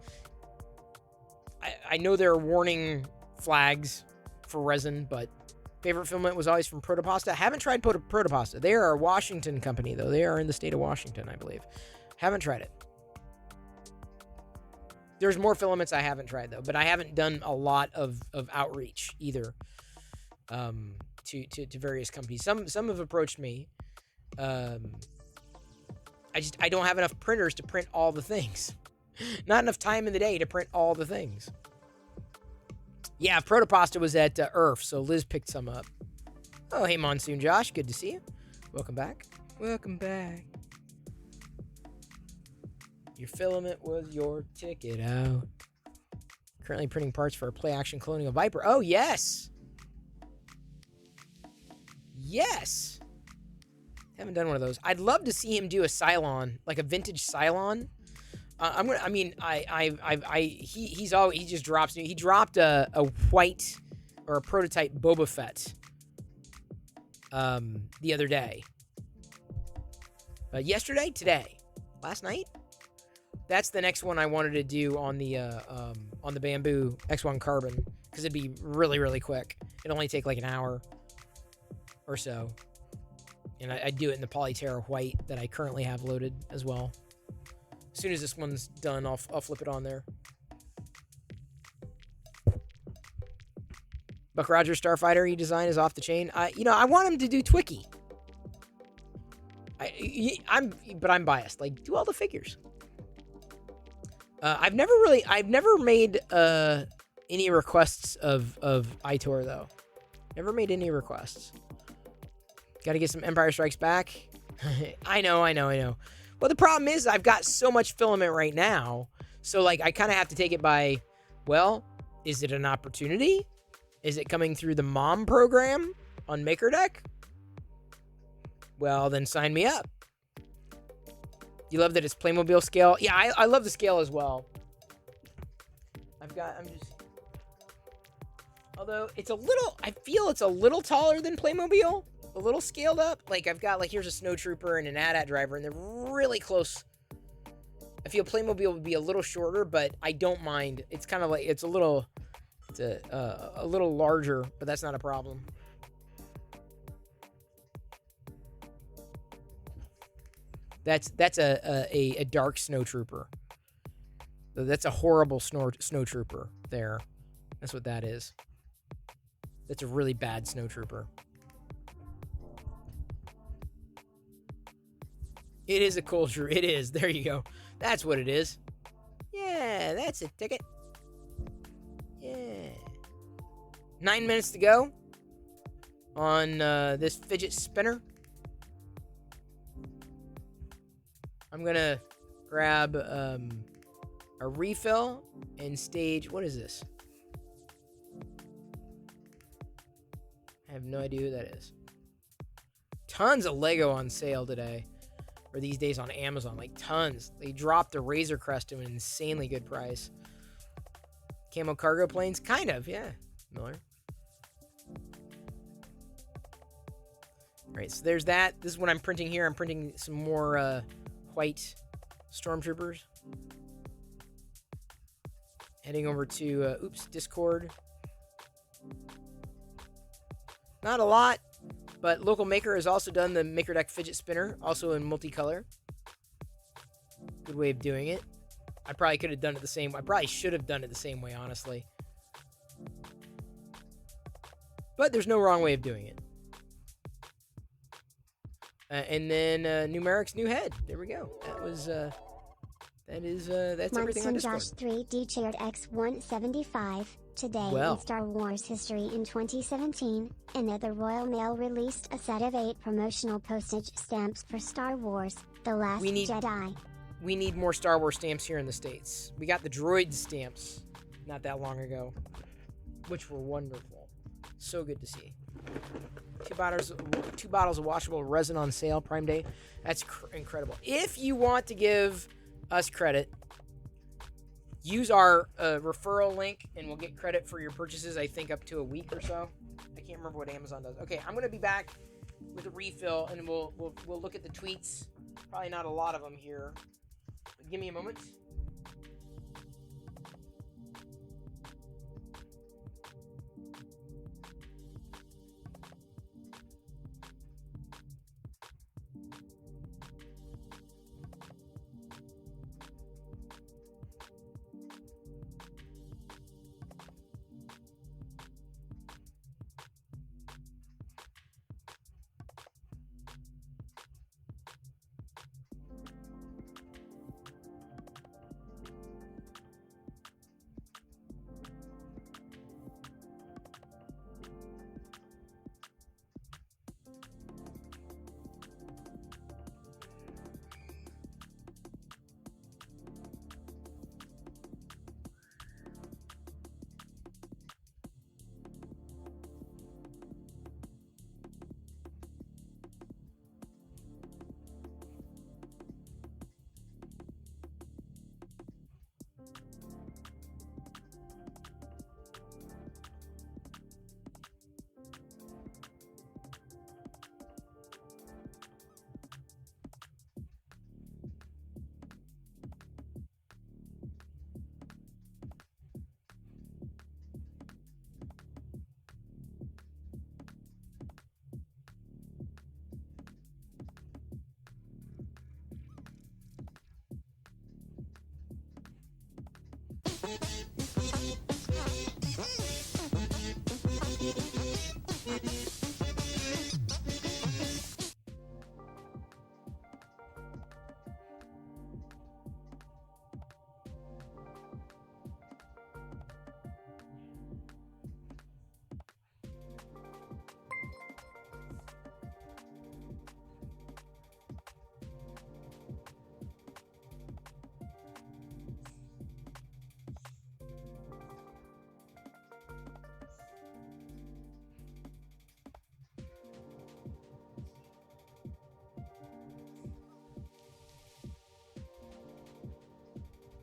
Speaker 1: I know there are warning flags for resin, but favorite filament was always from Protopasta. Haven't tried Protopasta. They are a Washington company, though. They are in the state of Washington, I believe. Haven't tried it. There's more filaments I haven't tried, though, but I haven't done a lot of outreach either to various companies. Some have approached me. I I don't have enough printers to print all the things. Not enough time in the day to print all the things. Yeah, Protopasta was at IRF, so Liz picked some up. Oh, hey, Monsoon Josh. Good to see you. Welcome back. Welcome back. Your filament was your ticket out. Currently printing parts for a play-action Colonial Viper. Oh, yes! Yes! Haven't done one of those. I'd love to see him do a Cylon, like a vintage Cylon. He just drops. He dropped a white or a prototype Boba Fett the other day. Yesterday, today, last night. That's the next one I wanted to do on the Bamboo X1 Carbon because it'd be really, really quick. It'd only take like an hour or so, and I'd do it in the Polyterra white that I currently have loaded as well. As soon as this one's done, I'll flip it on there. Buck Rogers Starfighter he designed is off the chain. I want him to do Twicky. But I'm biased. Like, do all the figures. I've never made any requests of Itor though. Never made any requests. Got to get some Empire Strikes Back. I know. Well, the problem is I've got so much filament right now, so like I kind of have to take it by, well, is it an opportunity? Is it coming through the mom program on MakerDeck? Well, then sign me up. You love that it's Playmobil scale? Yeah, I love the scale as well. Although I feel it's a little taller than Playmobil. A little scaled up. Like I've got here's a Snowtrooper and an AT-AT driver and they're really close. I feel Playmobil would be a little shorter, but I don't mind. It's kind of like, it's a little larger, but that's not a problem. That's a dark Snowtrooper. That's a horrible Snowtrooper there. That's what that is. That's a really bad Snowtrooper. It is a culture. It is. There you go. That's what it is. Yeah, that's a ticket. Yeah. 9 minutes to go on this fidget spinner. I'm going to grab a refill and stage. What is this? I have no idea who that is. Tons of Lego on sale today. Or these days on Amazon. Like tons. They dropped the Razor Crest to an insanely good price. Camo cargo planes? Kind of, yeah. Miller. Alright, so there's that. This is what I'm printing here. I'm printing some more white Stormtroopers. Heading over to, Discord. Not a lot, but Local Maker has also done the MakerDeck Fidget Spinner, also in multicolor. Good way of doing it. I probably could have done it the same way. I probably should have done it the same way, honestly. But there's no wrong way of doing it. And then Numeric's new head. There we go. That was that's everything on Discord.
Speaker 2: Josh 3D chaired X175 today in Star Wars history in 2017. Another Royal Mail released a set of 8 promotional postage stamps for Star Wars: The Last Jedi.
Speaker 1: We need more Star Wars stamps here in the States. We got the droid stamps not that long ago, which were wonderful. So good to see. Two bottles of washable resin on sale, Prime Day. That's incredible. If you want to give us credit, use our referral link and we'll get credit for your purchases, I think up to a week or so. I can't remember what Amazon does. Okay, I'm going to be back with a refill and we'll look at the tweets. Probably not a lot of them here. But give me a moment.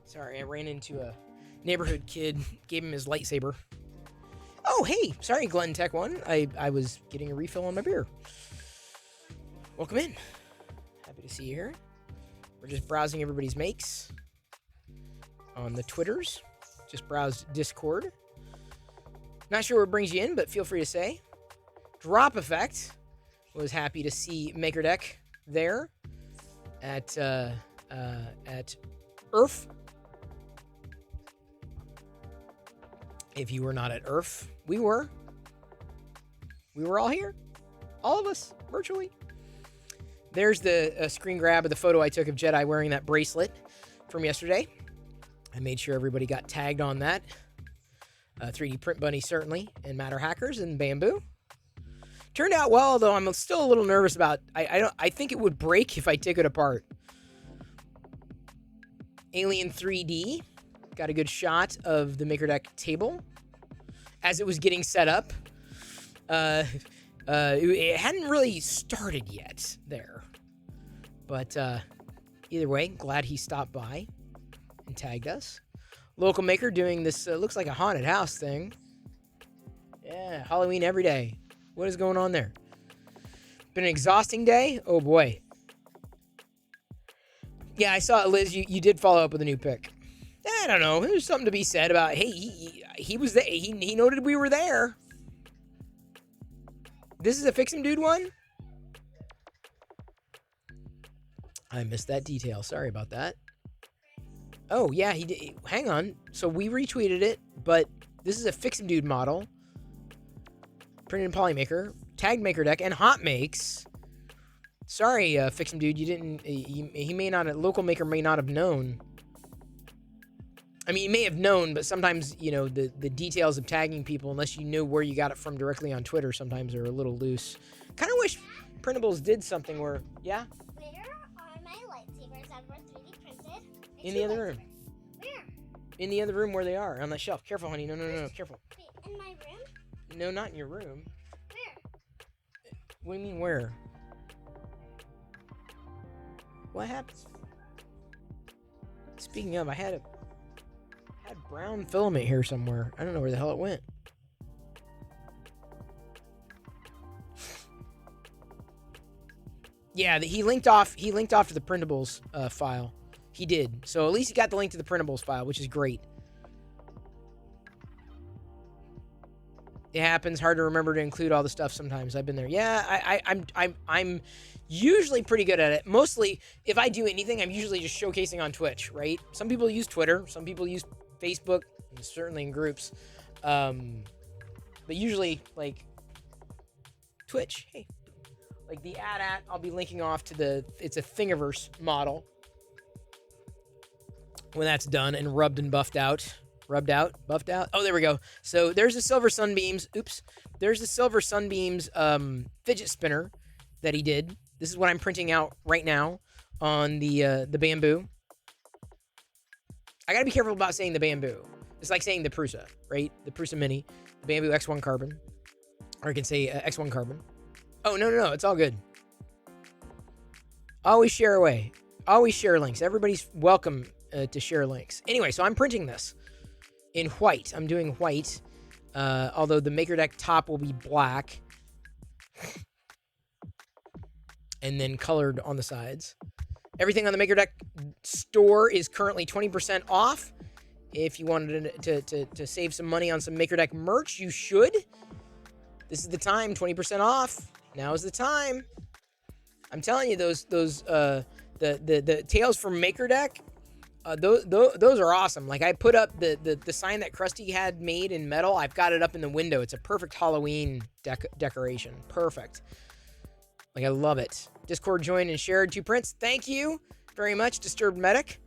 Speaker 1: Sorry, I ran into a neighborhood kid, gave him his lightsaber. Oh, hey, sorry, Glenn Tech 1. I was getting a refill on my beer. Welcome in. Happy to see you here. We're just browsing everybody's makes on the Twitters. Just browsed Discord. Not sure what brings you in, but feel free to say. Drop Effect was happy to see MakerDeck there at Earth. If you were not at Earth, we were. We were all here. All of us, virtually. There's the screen grab of the photo I took of Jedi wearing that bracelet from yesterday. I made sure everybody got tagged on that. 3D Print Bunny, certainly, and Matter Hackers and Bamboo. Turned out well, though I'm still a little nervous about... I think it would break if I took it apart. Alien 3D. Got a good shot of the MakerDeck table as it was getting set up. It hadn't really started yet there. But either way, glad he stopped by and tagged us. Local maker doing this, looks like a haunted house thing. Yeah, Halloween every day. What is going on there? Been an exhausting day? Oh boy. Yeah, I saw it, Liz. You did follow up with a new pick. I don't know. There's something to be said about, hey, he was there. He noted we were there. This is a Fix Him Dude one? I missed that detail. Sorry about that. Oh, yeah, he did. Hang on. So we retweeted it, but this is a Fix Him Dude model. Printed in Polymaker, tagged MakerDeck, and Hot Makes. Sorry, Fix Him Dude, you didn't. He may not. A local maker may not have known. I mean, he may have known, but sometimes, you know, the details of tagging people, unless you know where you got it from directly on Twitter, sometimes are a little loose. Kind of wish Printables did something where, yeah?
Speaker 2: Where are my lightsabers that were 3D printed?
Speaker 1: In the other room.
Speaker 2: Where?
Speaker 1: In the other room where they are, on the shelf. Careful, honey. No, careful.
Speaker 2: Wait, in my room?
Speaker 1: No, not in your room.
Speaker 2: Where?
Speaker 1: What do you mean, where? What happens? Speaking of, I had brown filament here somewhere. I don't know where the hell it went. Yeah, he linked off to the printables file. He did. So at least he got the link to the printables file, which is great. It happens. Hard to remember to include all the stuff sometimes. I've been there. Yeah, I'm usually pretty good at it. Mostly, if I do anything, I'm usually just showcasing on Twitch, right? Some people use Twitter. Some people use Facebook, and certainly in groups. But usually, like, Twitch. Hey. Like the ad I'll be linking off to it's a Thingiverse model. When that's done and rubbed and buffed out. Buffed out. Oh, there we go. So there's the Silver Sunbeams. Oops. There's the Silver Sunbeams fidget spinner that he did. This is what I'm printing out right now on the Bamboo. I gotta be careful about saying the Bamboo. It's like saying the Prusa, right? The Prusa Mini, the Bamboo X1 Carbon, or I can say X1 Carbon. Oh no, it's all good. Always share away. Always share links. Everybody's welcome to share links. Anyway, so I'm printing this in white. I'm doing white, although the MakerDeck top will be black. And then colored on the sides. Everything on the MakerDeck store is currently 20% off. If you wanted to save some money on some MakerDeck merch, you should. This is the time, 20% off. Now is the time. I'm telling you, the tales from MakerDeck those are awesome. Like, I put up the sign that Krusty had made in metal. I've got it up in the window. It's a perfect Halloween decoration. Perfect. Like, I love it. Discord joined and shared 2 prints. Thank you very much, Disturbed Medic.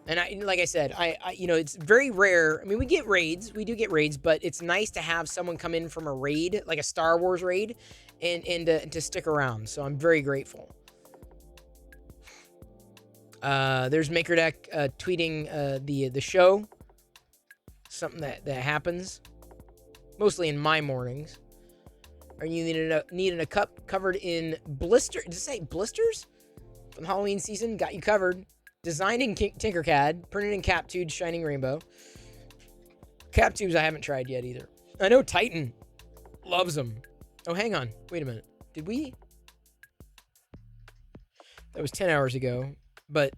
Speaker 1: And like I said, I it's very rare. I mean, we get raids. We do get raids, but it's nice to have someone come in from a raid, like a Star Wars raid, and to stick around. So I'm very grateful. There's MakerDeck tweeting the show. Something that happens mostly in my mornings. Are you needing a cup covered in blister? Did it say blisters? From Halloween season, got you covered. Designed in Tinkercad, printed in Cap Tubes Shining Rainbow. Cap Tubes I haven't tried yet either. I know Titan loves them. Oh, hang on. Wait a minute. Did we? That was 10 hours ago. But,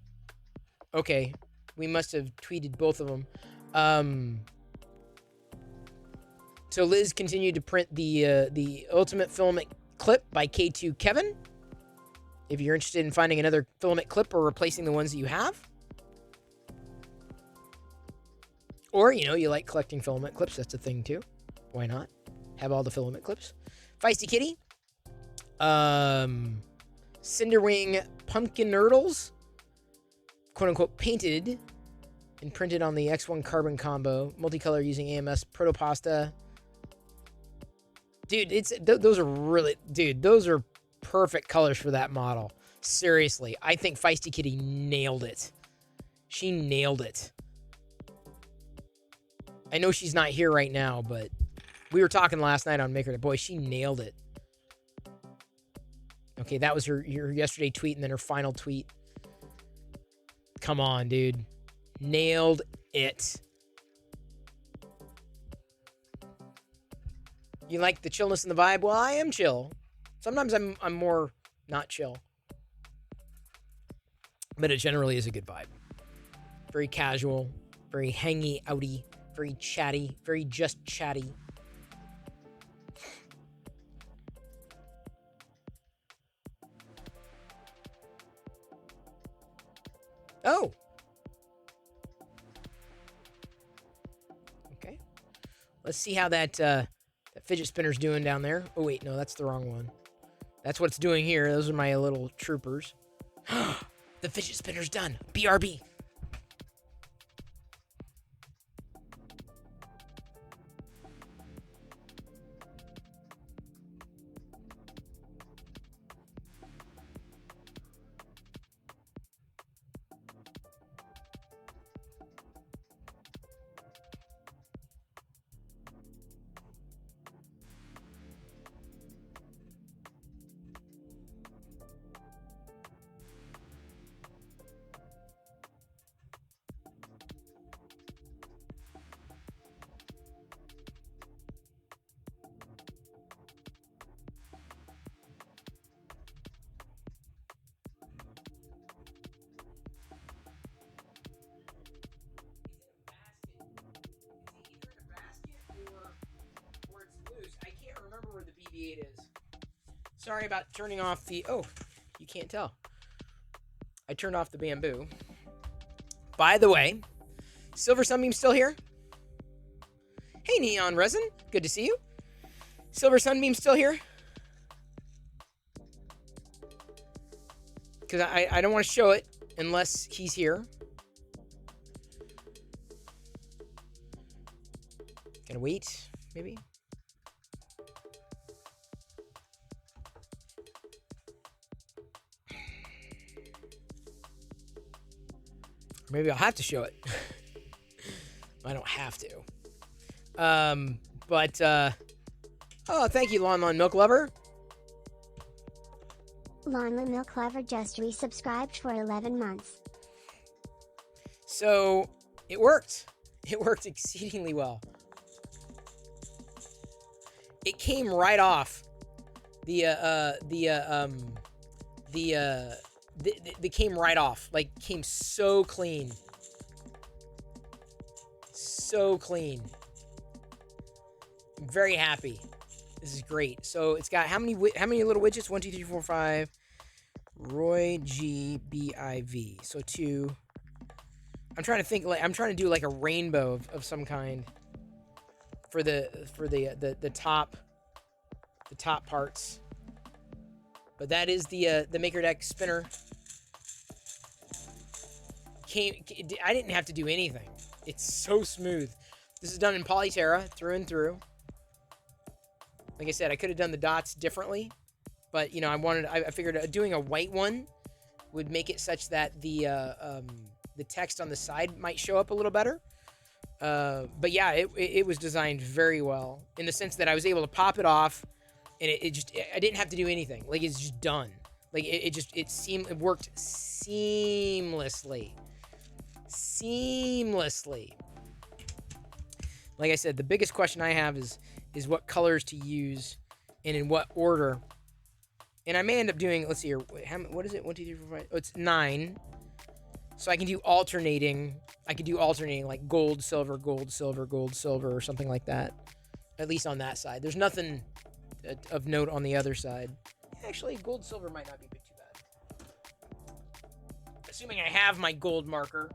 Speaker 1: okay. We must have tweeted both of them. So Liz continued to print the Ultimate Filament Clip by K2 Kevin. If you're interested in finding another filament clip or replacing the ones that you have. Or, you like collecting filament clips. That's a thing, too. Why not? Have all the filament clips. Feisty Kitty. Cinderwing Pumpkin Nurdles. Quote-unquote painted and printed on the X1 Carbon Combo. Multicolor using AMS Protopasta. Dude, those are really... Dude, those are perfect colors for that model. Seriously, I think Feisty Kitty nailed it. She nailed it. I know she's not here right now, but we were talking last night on Maker. Boy, she nailed it. Okay, that was her yesterday tweet and then her final tweet. Come on, dude. Nailed it. You like the chillness and the vibe? Well, I am chill. Sometimes I'm more not chill. But it generally is a good vibe. Very casual, very hangy outy, very chatty, very just chatty. Oh. Okay. Let's see how that fidget spinner's doing down there. Oh wait, no, that's the wrong one. That's what it's doing here. Those are my little troopers. The fidget spinner's done. BRB. Sorry about turning off the... Oh, you can't tell. I turned off the bamboo. By the way, Silver Sunbeam still here? Hey, Neon Resin. Good to see you. Silver Sunbeam still here? Because I don't want to show it unless he's here. Gotta wait, maybe? Maybe I'll have to show it. I don't have to. Oh, thank you, Lon Milk Lover.
Speaker 2: Lon Milk Lover just resubscribed for 11 months.
Speaker 1: So, it worked. It worked exceedingly well. It came right off. They came right off. Like, came so clean. So clean. I'm very happy. This is great. So it's got how many little widgets? 1, 2, 3, 4, 5. Roy G BIV. So 2. I'm trying to think, like, I'm trying to do like a rainbow of some kind for the top parts. But that is the MakerDeck spinner. I didn't have to do anything. It's so smooth. This is done in Polyterra through and through. Like I said, I could have done the dots differently, but you know, I figured doing a white one would make it such that the text on the side might show up a little better. But yeah, it was designed very well in the sense that I was able to pop it off, and I didn't have to do anything. Like, it's just done. Like, it worked seamlessly. Like I said, the biggest question I have is what colors to use and in what order. And I may end up doing, let's see here, what is it? 1, 2, 3, 4, 5. Oh, it's 9. So I can do alternating. I could do alternating like gold, silver, gold, silver, gold, silver, or something like that. At least on that side. There's nothing of note on the other side. Actually, gold, silver might not be too bad. Assuming I have my gold marker.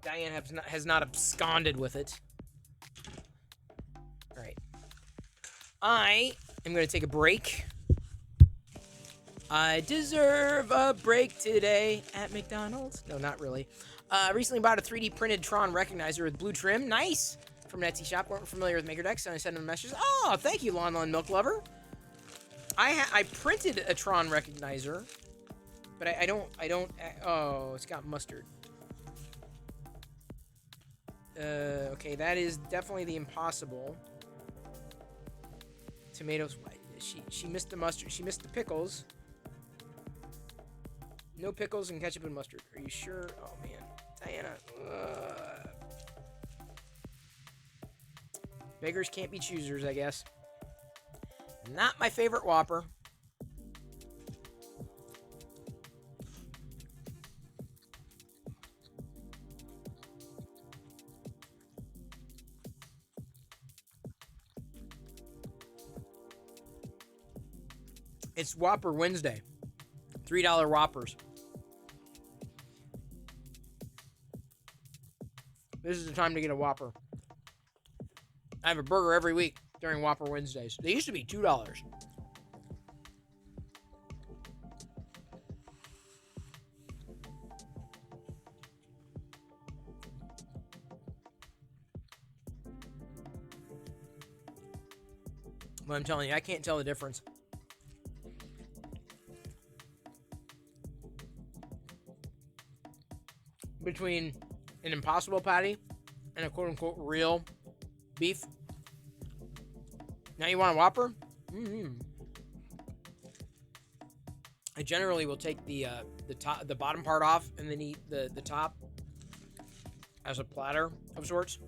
Speaker 1: Diane has not absconded with it. All right. I am going to take a break. I deserve a break today at McDonald's. No, not really. Recently bought a 3D printed Tron recognizer with blue trim. Nice! From an Etsy shop. Weren't familiar with MakerDeck, so I sent them messages. Oh, thank you, Lon Milk Lover. I printed a Tron recognizer, but I don't. Oh, it's got mustard. Okay, that is definitely the impossible. Tomatoes. She missed the mustard. She missed the pickles. No pickles and ketchup and mustard. Are you sure? Oh, man. Diana. Beggars can't be choosers, I guess. Not my favorite Whopper. It's Whopper Wednesday. $3 Whoppers. This is the time to get a Whopper. I have a burger every week during Whopper Wednesdays. They used to be $2. But I'm telling you, I can't tell the difference. Between an Impossible Patty and a quote-unquote real beef. Now you want a Whopper? I generally will take the bottom part off and then eat the top as a platter of sorts.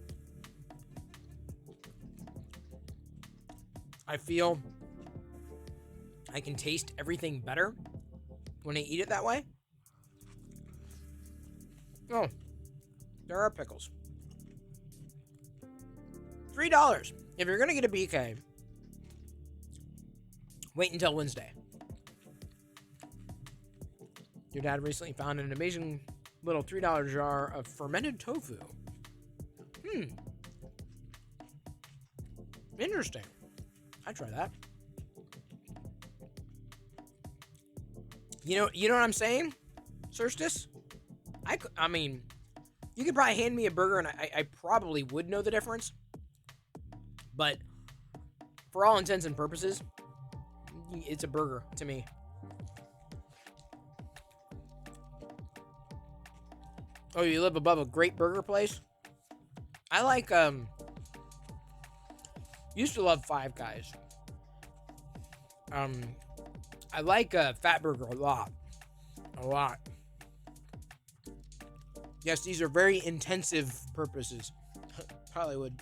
Speaker 1: I feel I can taste everything better when I eat it that way. Oh, there are pickles. $3. If you're going to get a BK, wait until Wednesday. Your dad recently found an amazing little $3 jar of fermented tofu. Interesting. I'd try that. You know what I'm saying, Solstice? I mean, you could probably hand me a burger and I probably would know the difference. But for all intents and purposes, it's a burger to me. Oh, you live above a great burger place? I like, used to love Five Guys. I like Fat Burger a lot. A lot. Yes, these are very intensive purposes. Probably would.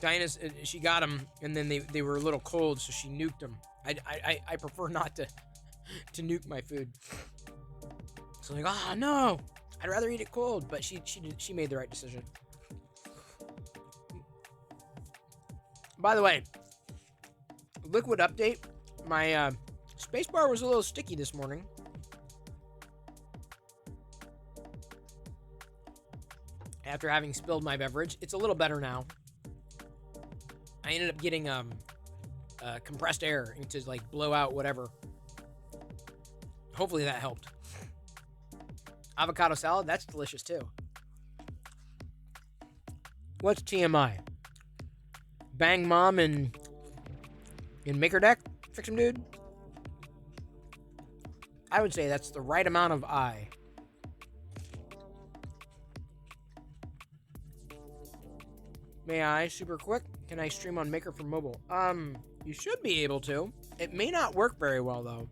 Speaker 1: Diana's, she got them, and then they were a little cold, so she nuked them. I prefer not to nuke my food. So like, oh no, I'd rather eat it cold. But she made the right decision. By the way, Liquid update. My spacebar was a little sticky this morning. After having spilled my beverage, it's a little better now. I ended up getting compressed air to like blow out whatever. Hopefully that helped. Avocado salad, that's delicious too. What's TMI? Bang mom in Maker Deck? Fix him, dude. I would say that's the right amount of I. May I, super quick? Can I stream on Maker for mobile? You should be able to. It may not work very well, though.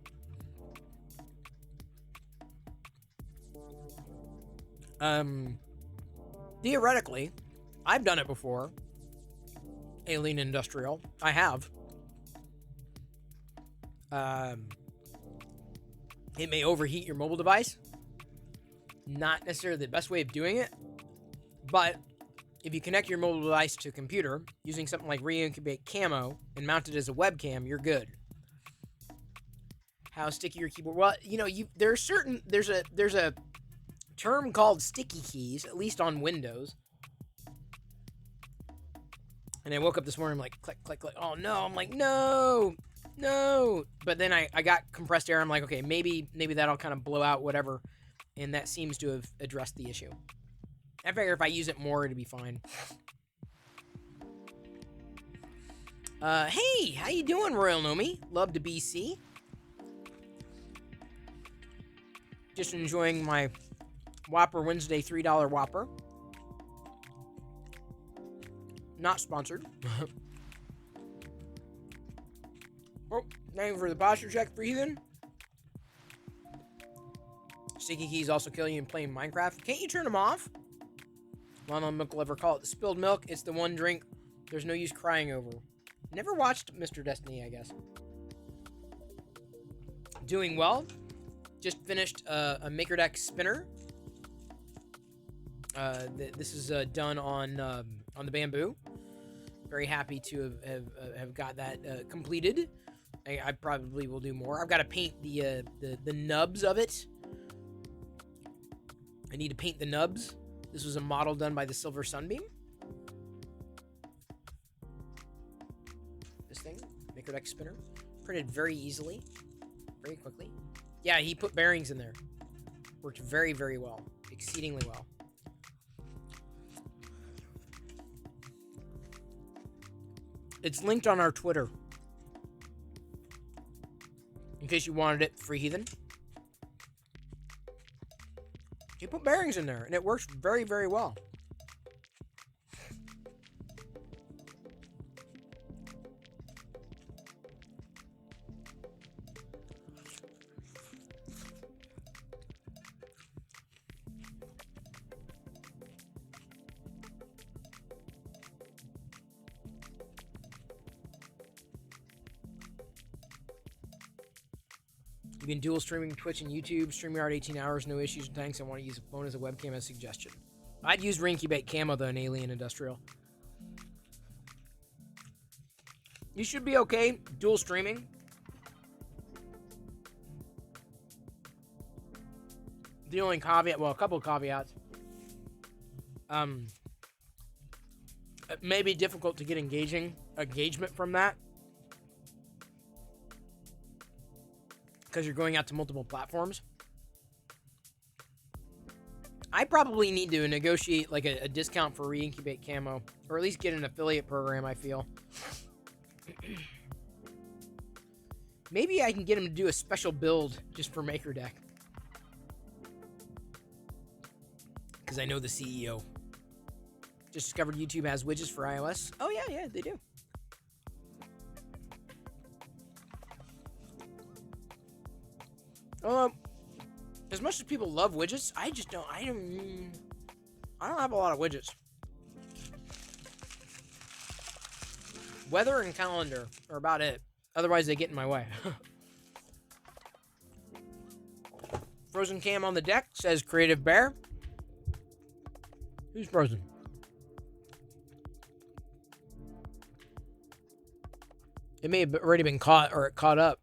Speaker 1: Theoretically, I've done it before. Alien Industrial. I have. It may overheat your mobile device. Not necessarily the best way of doing it, but if you connect your mobile device to a computer using something like Reincubate Camo and mount it as a webcam, you're good. How sticky your keyboard? Well, you know, there's a term called sticky keys, at least on Windows. And I woke up this morning, I'm like, click, click, click. Oh no! I'm like, no. But then I got compressed air. I'm like, okay, maybe that'll kind of blow out whatever, and that seems to have addressed the issue. I figure if I use it more, it'll be fine. Hey, how you doing, Royal Nomi? Love to BC. Just enjoying my Whopper Wednesday $3 Whopper. Not sponsored. Oh, thank you for the posture check, Freethan. Sticky keys also kill you in playing Minecraft. Can't you turn them off? Lionel Milk will ever call it the spilled milk. It's the one drink there's no use crying over. Never watched Mr. Destiny, I guess. Doing well. Just finished a Maker Deck spinner. This is done on the Bamboo. Very happy to have got that completed. I probably will do more. I've got to paint the nubs of it. I need to paint the nubs. This was a model done by the Silver Sunbeam. This thing, Maker Deck spinner, printed very easily, very quickly. Yeah, he put bearings in there. Worked very, very well, exceedingly well. It's linked on our Twitter. In case you wanted it, Free Heathen. He put bearings in there, and it works very, very well. You can dual streaming Twitch and YouTube. StreamYard 18 hours, no issues. Thanks. I want to use a phone as a webcam as a suggestion. I'd use Reincubate Camo though in Alien Industrial. You should be okay dual streaming. The only caveat, well, a couple of caveats. It may be difficult to get engagement from that. Because you're going out to multiple platforms. I probably need to negotiate like a discount for Reincubate Camo, or at least get an affiliate program, I feel. Maybe I can get him to do a special build just for Maker Deck. Because I know the CEO. Just discovered YouTube has widgets for iOS. Oh yeah, they do. As much as people love widgets, I don't have a lot of widgets. Weather and calendar are about it. Otherwise, they get in my way. Frozen Cam on the deck, says Creative Bear. Who's frozen? It may have already been caught or caught up.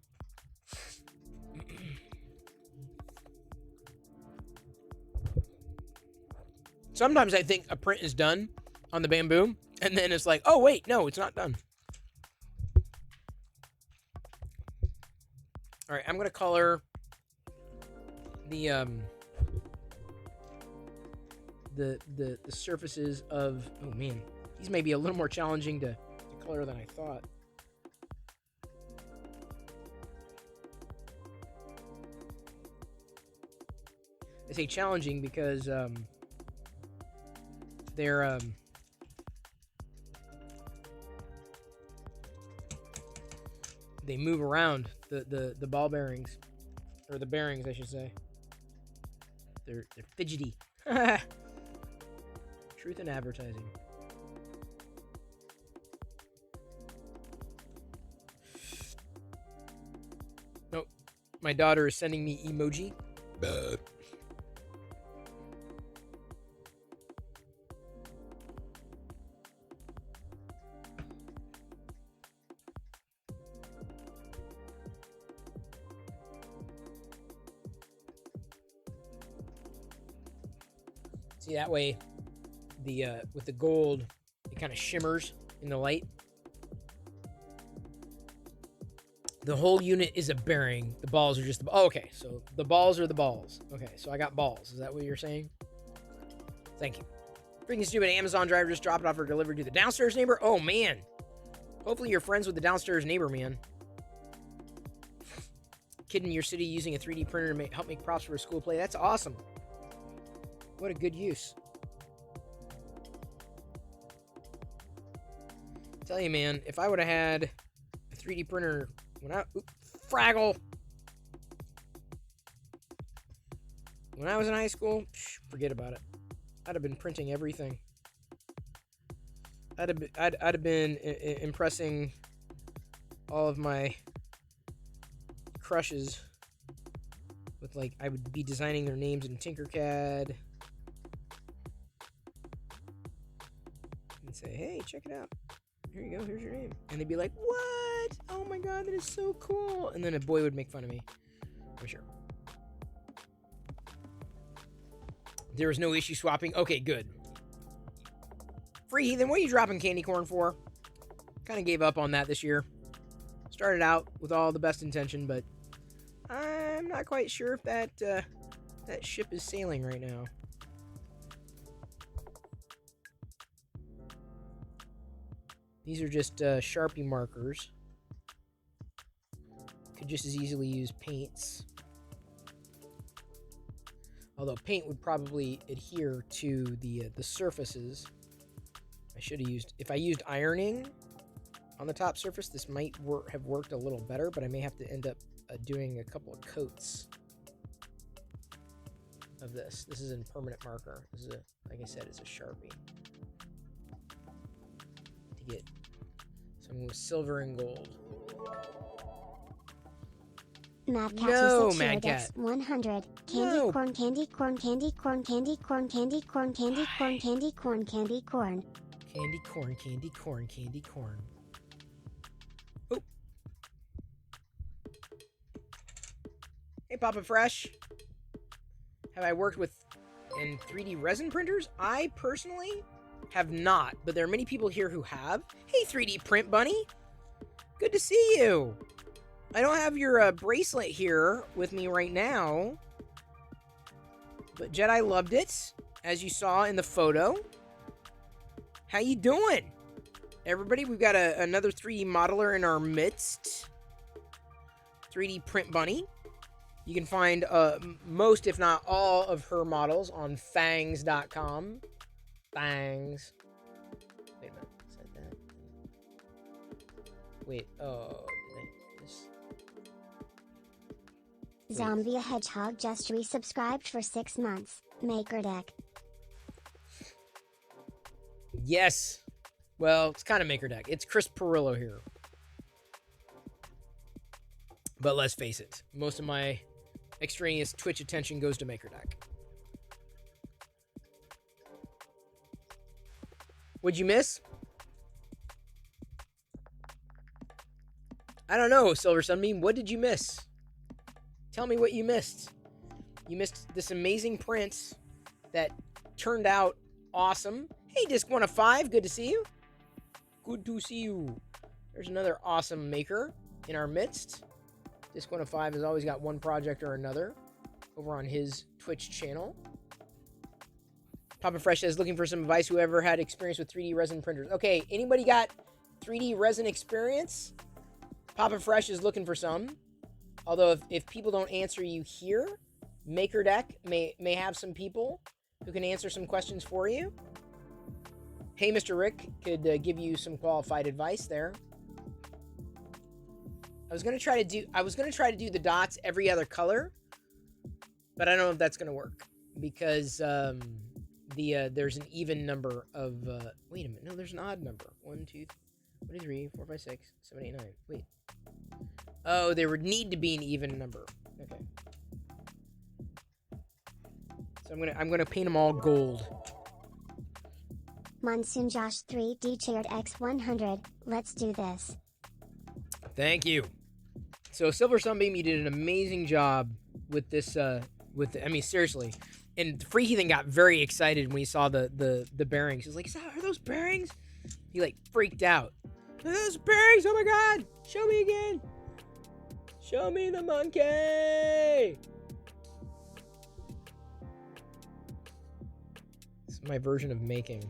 Speaker 1: Sometimes I think a print is done on the Bamboo, and then it's like, oh wait, no, it's not done. All right, I'm gonna color the surfaces of. Oh man, these may be a little more challenging to color than I thought. I say challenging because they're they move around the ball bearings, or the bearings, I should say. They're fidgety. Truth in advertising. Nope. My daughter is sending me emoji. See, that way, with the gold, it kind of shimmers in the light. The whole unit is a bearing. The balls are just the... Oh, okay, so the balls are the balls. Okay, so I got balls. Is that what you're saying? Thank you. Freaking stupid Amazon driver just dropped it off for delivery to the downstairs neighbor. Oh, man. Hopefully you're friends with the downstairs neighbor, man. Kid in your city using a 3D printer to help make props for a school play. That's awesome. What a good use. Tell you, man, if I would have had a 3D printer when Fraggle. When I was in high school, forget about it. I'd have been printing everything. I'd have been impressing all of my crushes with, like, I would be designing their names in Tinkercad. And say, hey, check it out. Here you go, here's your name. And they'd be like, what? Oh my god, that is so cool. And then a boy would make fun of me. For sure. There was no issue swapping. Okay, good. Free Heathen, what are you dropping candy corn for? Kind of gave up on that this year. Started out with all the best intention, but I'm not quite sure if that ship is sailing right now. These are just Sharpie markers. Could just as easily use paints. Although paint would probably adhere to the surfaces. I should have used... If I used ironing on the top surface, this might have worked a little better, but I may have to end up doing a couple of coats of this. This is in permanent marker. This is like I said, it's a Sharpie. To get something with silver and gold.
Speaker 2: Mad Cat
Speaker 1: No, Mad Cat.
Speaker 2: 100.
Speaker 1: No.
Speaker 2: Corn, candy corn, candy corn, candy corn, candy corn, candy corn, candy corn, candy corn.
Speaker 1: Candy corn, candy corn, candy corn. Oh. Hey, Papa Fresh. Have I worked with in 3D resin printers? I personally have not, but there are many people here who have. Hey, 3D Print Bunny. Good to see you. I don't have your bracelet here with me right now, but Jedi loved it, as you saw in the photo. How you doing? Everybody, we've got another 3D modeler in our midst. 3D Print Bunny. You can find most, if not all, of her models on fangs.com. Fangs. Wait a minute. Said that. Wait. Oh.
Speaker 2: Zombie a Hedgehog just resubscribed for 6 months. MakerDeck.
Speaker 1: Yes. Well, it's kind of MakerDeck. It's Chris Perillo here. But let's face it, most of my extraneous Twitch attention goes to MakerDeck. What'd you miss? I don't know, Silver Sunbeam. What did you miss? Tell me what you missed. You missed this amazing print that turned out awesome. Hey, Disc 1 of 5. Good to see you. Good to see you. There's another awesome maker in our midst. Disc 1 of 5 has always got one project or another over on his Twitch channel. Papa Fresh says, looking for some advice, whoever had experience with 3D resin printers. Okay, anybody got 3D resin experience? Papa Fresh is looking for some. Although if people don't answer you here, MakerDeck may have some people who can answer some questions for you. Hey, Mr. Rick could give you some qualified advice there. I was gonna try to do the dots every other color, but I don't know if that's gonna work because there's an even number of wait a minute, no, there's an odd number. 1, 2, 3, 4, 5, 6, 7, 8, 9. Wait. Oh, there would need to be an even number. Okay. So I'm gonna paint them all gold.
Speaker 2: Monsoon Josh 3D Chaired X100. Let's do this.
Speaker 1: Thank you. So Silver Sunbeam, you did an amazing job with this. I mean, seriously. And Freaky then got very excited when he saw the bearings. He's like, "Are those bearings?" He like freaked out. "Are those bearings? Oh my god! Show me again! Show me the monkey!" This is my version of making.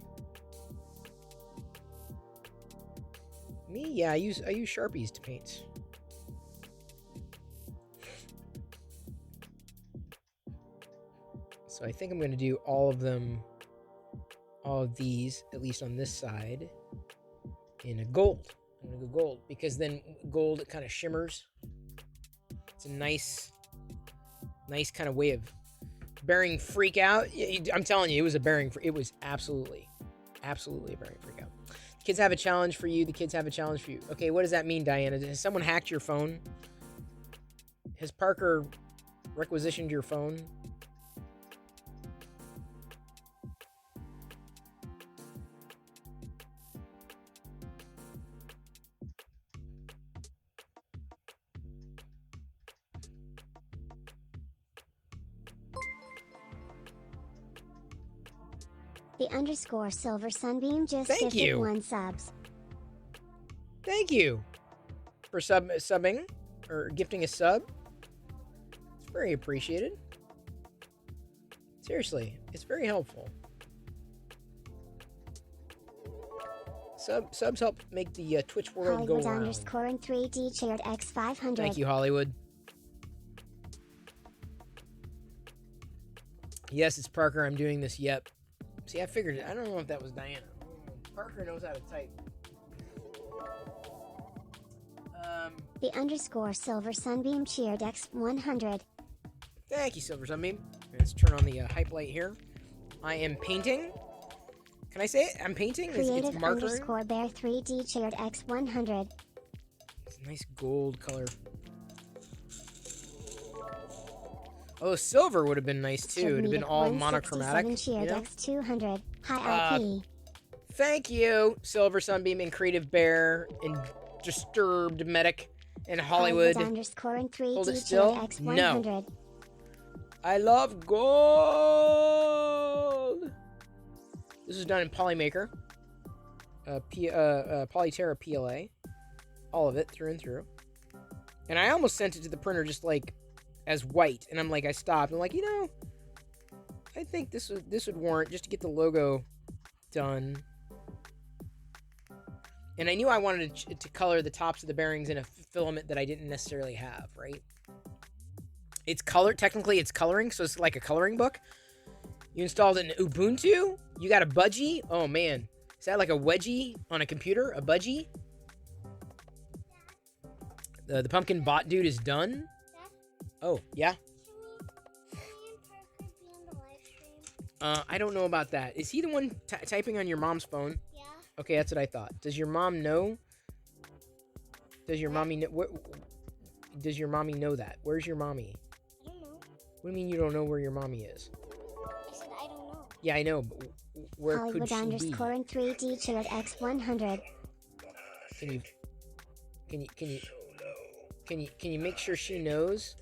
Speaker 1: Me? Yeah, I use Sharpies to paint. So I think I'm going to do all of these, at least on this side, in a gold. I'm going to go gold, because then gold, it kind of shimmers. It's a nice kind of way of bearing freak out. I'm telling you, it was a bearing. It was absolutely a bearing freak out. The kids have a challenge for you. The kids have a challenge for you. Okay, what does that mean, Diana? Has someone hacked your phone? Has Parker requisitioned your phone?
Speaker 2: The _ Silver Sunbeam just gifted 1 subs.
Speaker 1: Thank you for subbing or gifting a sub. It's very appreciated. Seriously, it's very helpful. Subs help make the Twitch world
Speaker 2: Hollywood
Speaker 1: go around.
Speaker 2: _ and 3D Chaired X500.
Speaker 1: Thank you, Hollywood. Yes, it's Parker. I'm doing this. Yep. See, I figured it. I don't know if that was Diana. Parker knows how to type.
Speaker 2: The _ Silver Sunbeam Cheered X100.
Speaker 1: Thank you, Silver Sunbeam. Let's turn on the hype light here. I am painting. Can I say it? I'm painting.
Speaker 2: Creative
Speaker 1: it's marker.
Speaker 2: _ Bear 3D Chaired X100.
Speaker 1: It's a nice gold color. Oh, silver would have been nice too. It would have been all monochromatic.
Speaker 2: Cheered X200. Hi, IP.
Speaker 1: Thank you, Silver Sunbeam and Creative Bear and Disturbed Medic and Hollywood.
Speaker 2: _ and 3D
Speaker 1: Hold it still.
Speaker 2: X100.
Speaker 1: No. I love gold. This is done in Polymaker. Polyterra PLA. All of it through and through. And I almost sent it to the printer just like as white, and I'm like, I stopped. I'm like, I think this would warrant just to get the logo done. And I knew I wanted to color the tops of the bearings in a filament that I didn't necessarily have, right? It's color, technically it's coloring, so it's like a coloring book. You installed it in Ubuntu? You got a budgie? Oh man. Is that like a wedgie on a computer? A budgie? The pumpkin bot dude is done? Oh, yeah? I don't know about that. Is he the one typing on your mom's phone?
Speaker 3: Yeah.
Speaker 1: Okay, that's what I thought. Does your mom know? Does your mommy know? Does your mommy know that? Where's your mommy?
Speaker 3: I don't know.
Speaker 1: What do you mean you don't know where your mommy is?
Speaker 3: I said I don't know.
Speaker 1: Yeah, I know, but where
Speaker 2: Hollywood
Speaker 1: could she be?
Speaker 2: _ and 3D Chaired X100.
Speaker 1: Can you? Can you make sure she knows?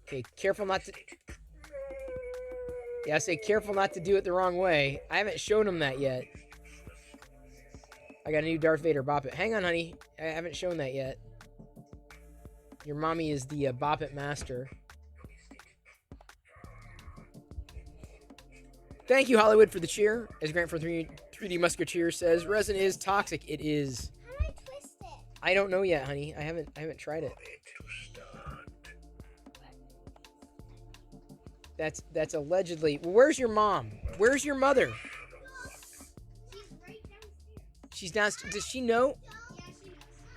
Speaker 1: Okay, careful not to... Yeah, I say careful not to do it the wrong way. I haven't shown him that yet. I got a new Darth Vader Bop It. Hang on, honey. I haven't shown that yet. Your mommy is the Bop It master. Thank you, Hollywood, for the cheer. As Grant from 3D Musketeer says, resin is toxic. It is.
Speaker 3: How do I twist it?
Speaker 1: I don't know yet, honey. I haven't tried it. That's allegedly. Well, where's your mom? Where's your mother?
Speaker 3: She's right downstairs.
Speaker 1: She's downstairs. Does she know?
Speaker 3: Yeah, she knows.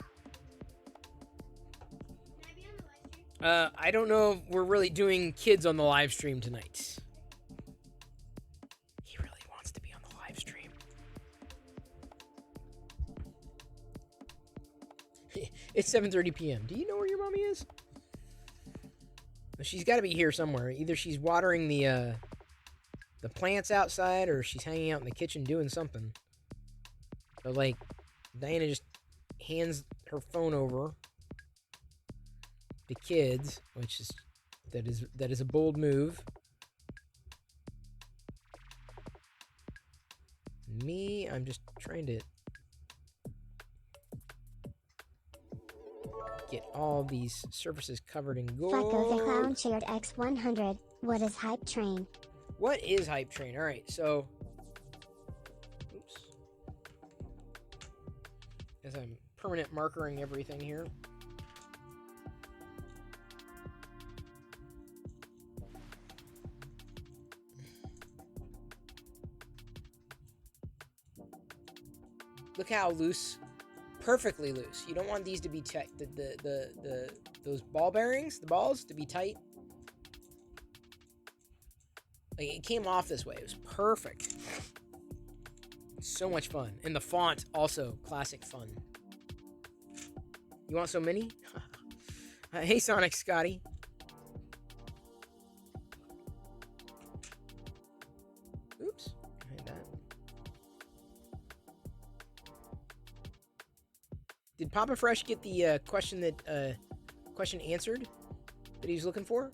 Speaker 3: Can I be on the live stream?
Speaker 1: I don't know if we're really doing kids on the live stream tonight. He really wants to be on the live stream. It's 7:30 p.m. Do you know where your mommy is? She's got to be here somewhere. Either she's watering the plants outside, or she's hanging out in the kitchen doing something. But like, Diana just hands her phone over to kids, which is that is a bold move. Me, I'm just trying to get all these surfaces covered in gold.
Speaker 2: Fico the Clown shared X100. What is Hype Train?
Speaker 1: What is Hype Train? All right, so, oops. As I'm permanent markering everything here. Look how loose. Perfectly loose. You don't want these to be tight. Those ball bearings, the balls, to be tight. Like, it came off this way. It was perfect. So much fun. And the font, also classic fun. You want so many? Hey, Sonic Scotty. Oops. I had that. Did Papa Fresh get the question answered that he was looking for?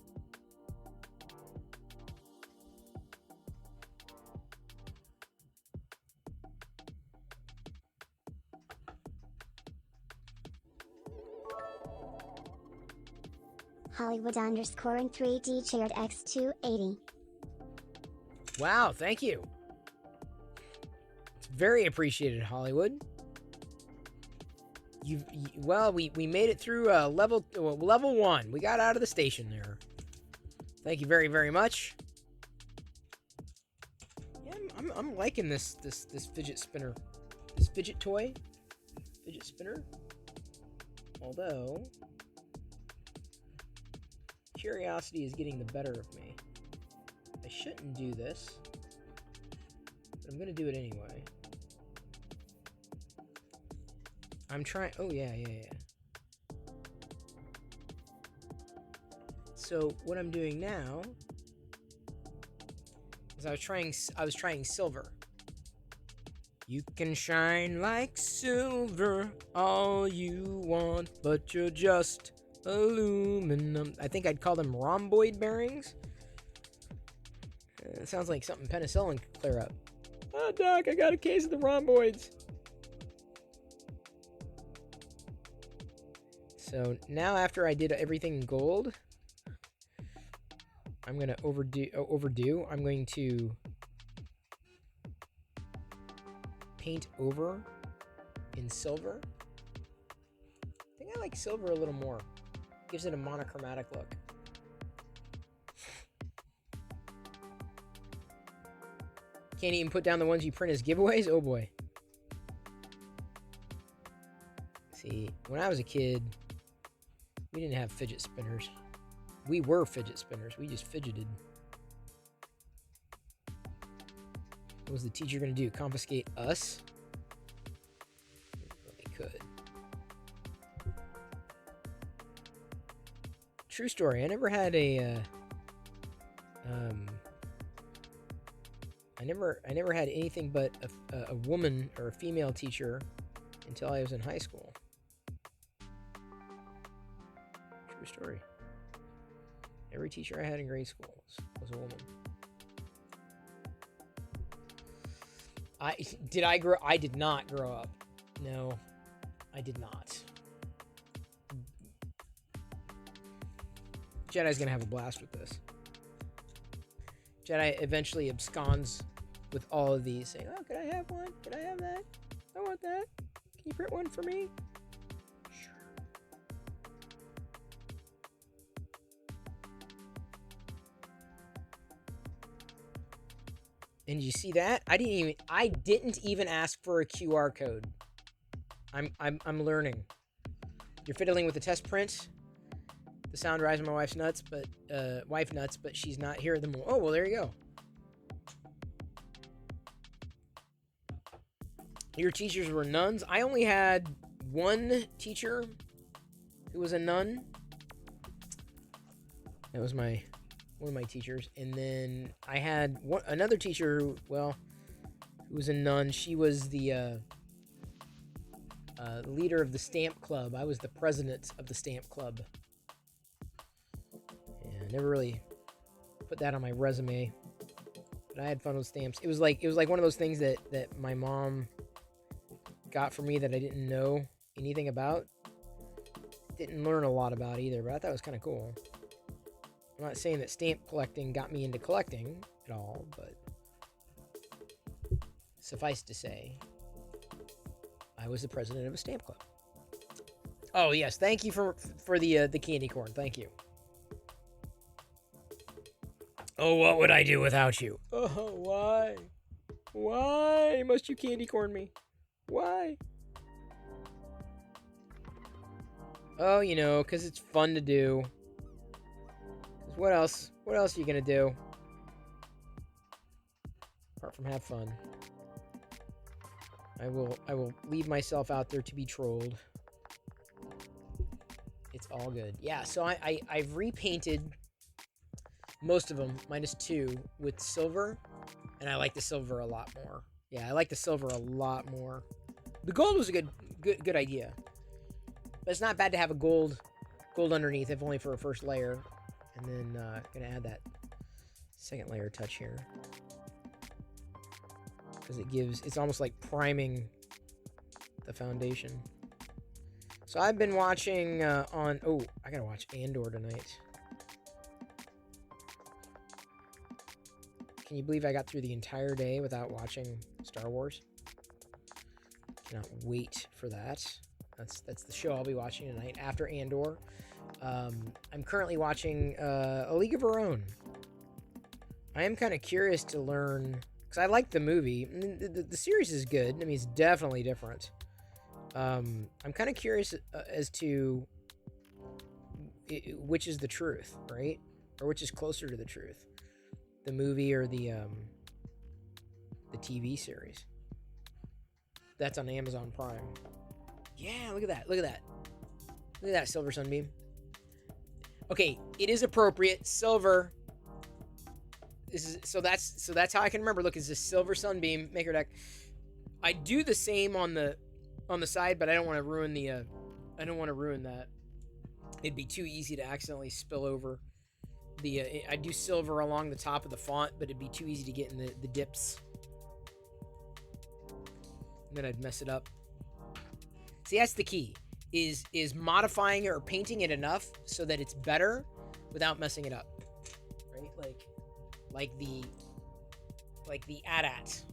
Speaker 2: Hollywood underscore in 3D shared X280.
Speaker 1: Wow, thank you. It's very appreciated, Hollywood. Well, we made it through level 1. We got out of the station there. Thank you very, very much. Yeah, I'm liking this fidget spinner, this fidget toy, fidget spinner. Although curiosity is getting the better of me. I shouldn't do this, but I'm gonna do it anyway. I'm trying. Oh yeah. So what I'm doing now is I was trying silver. You can shine like silver all you want, but you're just aluminum. I think I'd call them rhomboid bearings. It sounds like something penicillin could clear up. Oh, Doc, I got a case of the rhomboids. So now after I did everything in gold, I'm going to overdo. I'm going to paint over in silver. I think I like silver a little more. Gives it a monochromatic look. Can't even put down the ones you print as giveaways? Oh boy. See, when I was a kid, we didn't have fidget spinners. We were fidget spinners. We just fidgeted. What was the teacher going to do? Confiscate us? They could. True story. I never had a. I never had anything but a woman or a female teacher until I was in high school. True story. Every teacher I had in grade school was a woman. I did not grow up. No, I did not. Jedi's gonna have a blast with this. Jedi eventually absconds with all of these, saying, "Oh, can I have one? Can I have that? I want that. Can you print one for me?" Sure. And you see that? I didn't even ask for a QR code. I'm learning. You're fiddling with the test print. The sound drives my wife's nuts, but she's not here at the moment. Oh, well, there you go. Your teachers were nuns. I only had one teacher who was a nun. That was one of my teachers. And then I had another teacher who was a nun. She was the leader of the stamp club. I was the president of the stamp club. Yeah, I never really put that on my resume, but I had fun with stamps. It was like one of those things that my mom got for me that I didn't know anything about. Didn't learn a lot about either, but I thought it was kind of cool. I'm not saying that stamp collecting got me into collecting at all, but suffice to say, I was the president of a stamp club. Oh yes, thank you for the candy corn. Thank you. Oh, what would I do without you? Oh, why? Why must you candy corn me? Why? Oh, you know, because it's fun to do. 'Cause what else? What else are you going to do? Apart from have fun. I will leave myself out there to be trolled. It's all good. Yeah, so I've repainted most of them, minus 2, with silver, and I like the silver a lot more. Yeah, I like the silver a lot more. The gold was a good idea, but it's not bad to have a gold underneath, if only for a first layer, and then gonna add that second layer touch here because it's almost like priming the foundation. So I've been watching I gotta watch Andor tonight. Can you believe I got through the entire day without watching Star Wars? Cannot wait for that. That's the show I'll be watching tonight after Andor. I'm currently watching A League of Our Own. I am kind of curious to learn, because I like the movie. The series is good. I mean, it's definitely different. I'm kind of curious as to which is the truth, right? Or which is closer to the truth. The movie or the TV series. That's on Amazon Prime. Yeah, look at that. Look at that. Look at that, Silver Sunbeam. Okay, it is appropriate. Silver. So that's how I can remember. Look, it's this Silver Sunbeam Maker Deck. I do the same on the side, but I don't want to ruin that. It'd be too easy to accidentally spill over. I do silver along the top of the font, but it'd be too easy to get in the dips. And then I'd mess it up. See, that's the key. Is modifying it or painting it enough so that it's better without messing it up. Right? Like the AT-AT.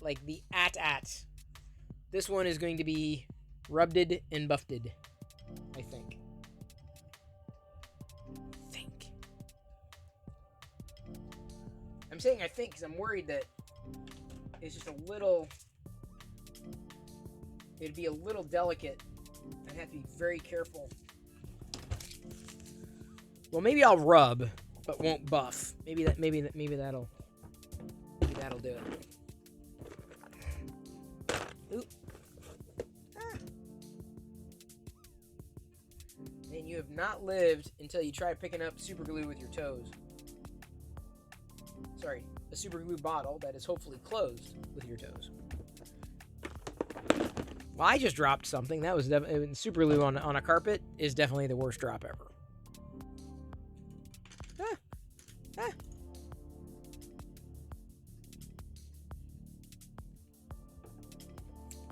Speaker 1: Like the AT-AT. This one is going to be rubbed and buffed, I think. I'm saying I think because I'm worried that it's just it'd be a little delicate. I'd have to be very careful. Well, maybe I'll rub, but won't buff. Maybe that'll do it. Oop. Ah. And you have not lived until you try picking up super glue with your toes. Sorry, a super glue bottle that is hopefully closed with your toes. Well, I just dropped something. That was Super Lou on a carpet is definitely the worst drop ever.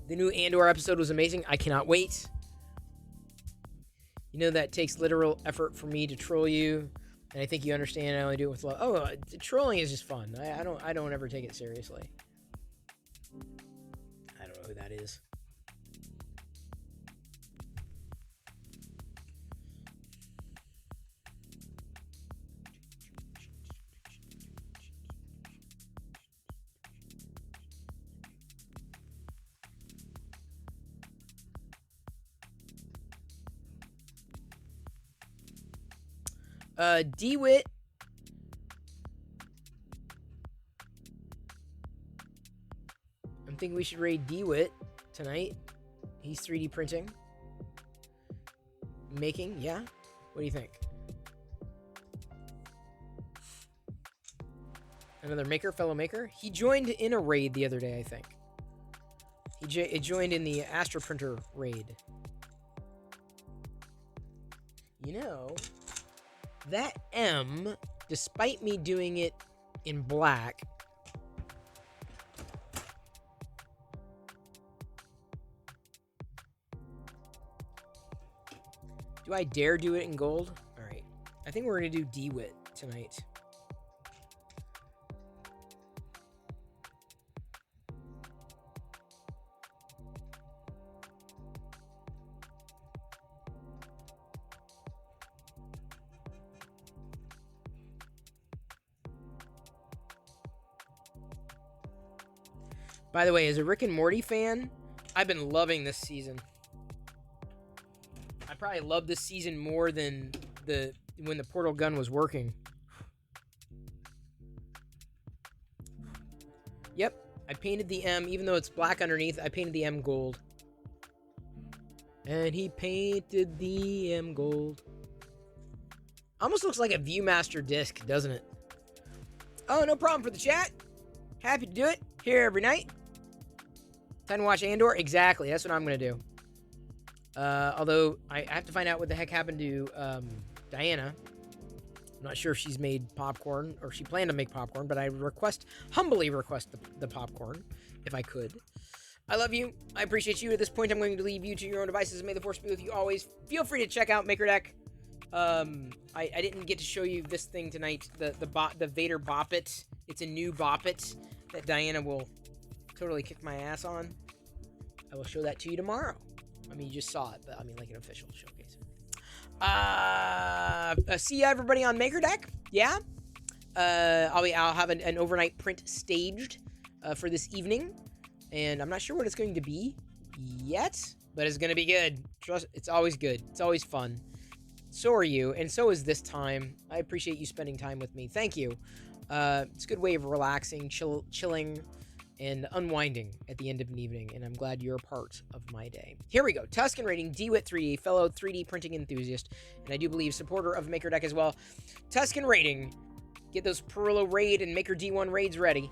Speaker 1: The new Andor episode was amazing. I cannot wait. You know that takes literal effort for me to troll you, and I think you understand. I only do it with love. Oh, trolling is just fun. I don't ever take it seriously. I don't know who that is. DeWitt. I'm thinking we should raid DeWitt tonight. He's 3D printing. Making, yeah? What do you think? Another maker, fellow maker? He joined in a raid the other day, I think. He joined in the Astro Printer raid. You know, that M, despite me doing it in black, do I dare do it in gold? All right. I think we're going to do DeWitt tonight. By the way, as a Rick and Morty fan, I've been loving this season. I probably love this season more than when the portal gun was working. Yep, I painted the M, even though it's black underneath, I painted the M gold. And he painted the M gold. Almost looks like a Viewmaster disc, doesn't it? Oh, no problem for the chat. Happy to do it. Here every night. Time to watch Andor? Exactly, that's what I'm going to do. Although, I have to find out what the heck happened to Diana. I'm not sure if she's made popcorn, or she planned to make popcorn, but I humbly request the popcorn, if I could. I love you. I appreciate you. At this point, I'm going to leave you to your own devices. May the force be with you always. Feel free to check out MakerDeck. I didn't get to show you this thing tonight, the Vader Bop It. It's a new Bop It that Diana will totally kick my ass on. I will show that to you tomorrow. I mean, you just saw it, but I mean, like an official showcase. See everybody on MakerDeck. Yeah. I'll have an overnight print staged for this evening, and I'm not sure what it's going to be yet, but it's going to be good. Trust, it's always good. It's always fun. So are you, and so is this time. I appreciate you spending time with me. Thank you. It's a good way of relaxing, chilling, and unwinding at the end of an evening, and I'm glad you're a part of my day. Here we go. Tuscan rating, DeWitt 3D, fellow 3D printing enthusiast, and I do believe supporter of MakerDeck as well. Tuscan rating, get those Perillo Raid and Maker D1 raids ready.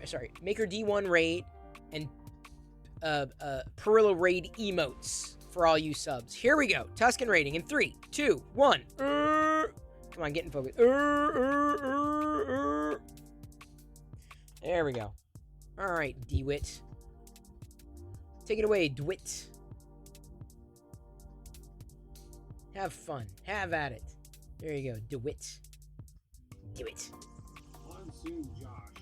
Speaker 1: Sorry, Maker D1 raid and Perillo Raid emotes for all you subs. Here we go. Tuscan rating in 3, 2, 1. Come on, get in focus. There we go. All right, DeWitt. Take it away, DeWitt. Have fun. Have at it. There you go, DeWitt. DeWitt.
Speaker 4: Monsoon Josh.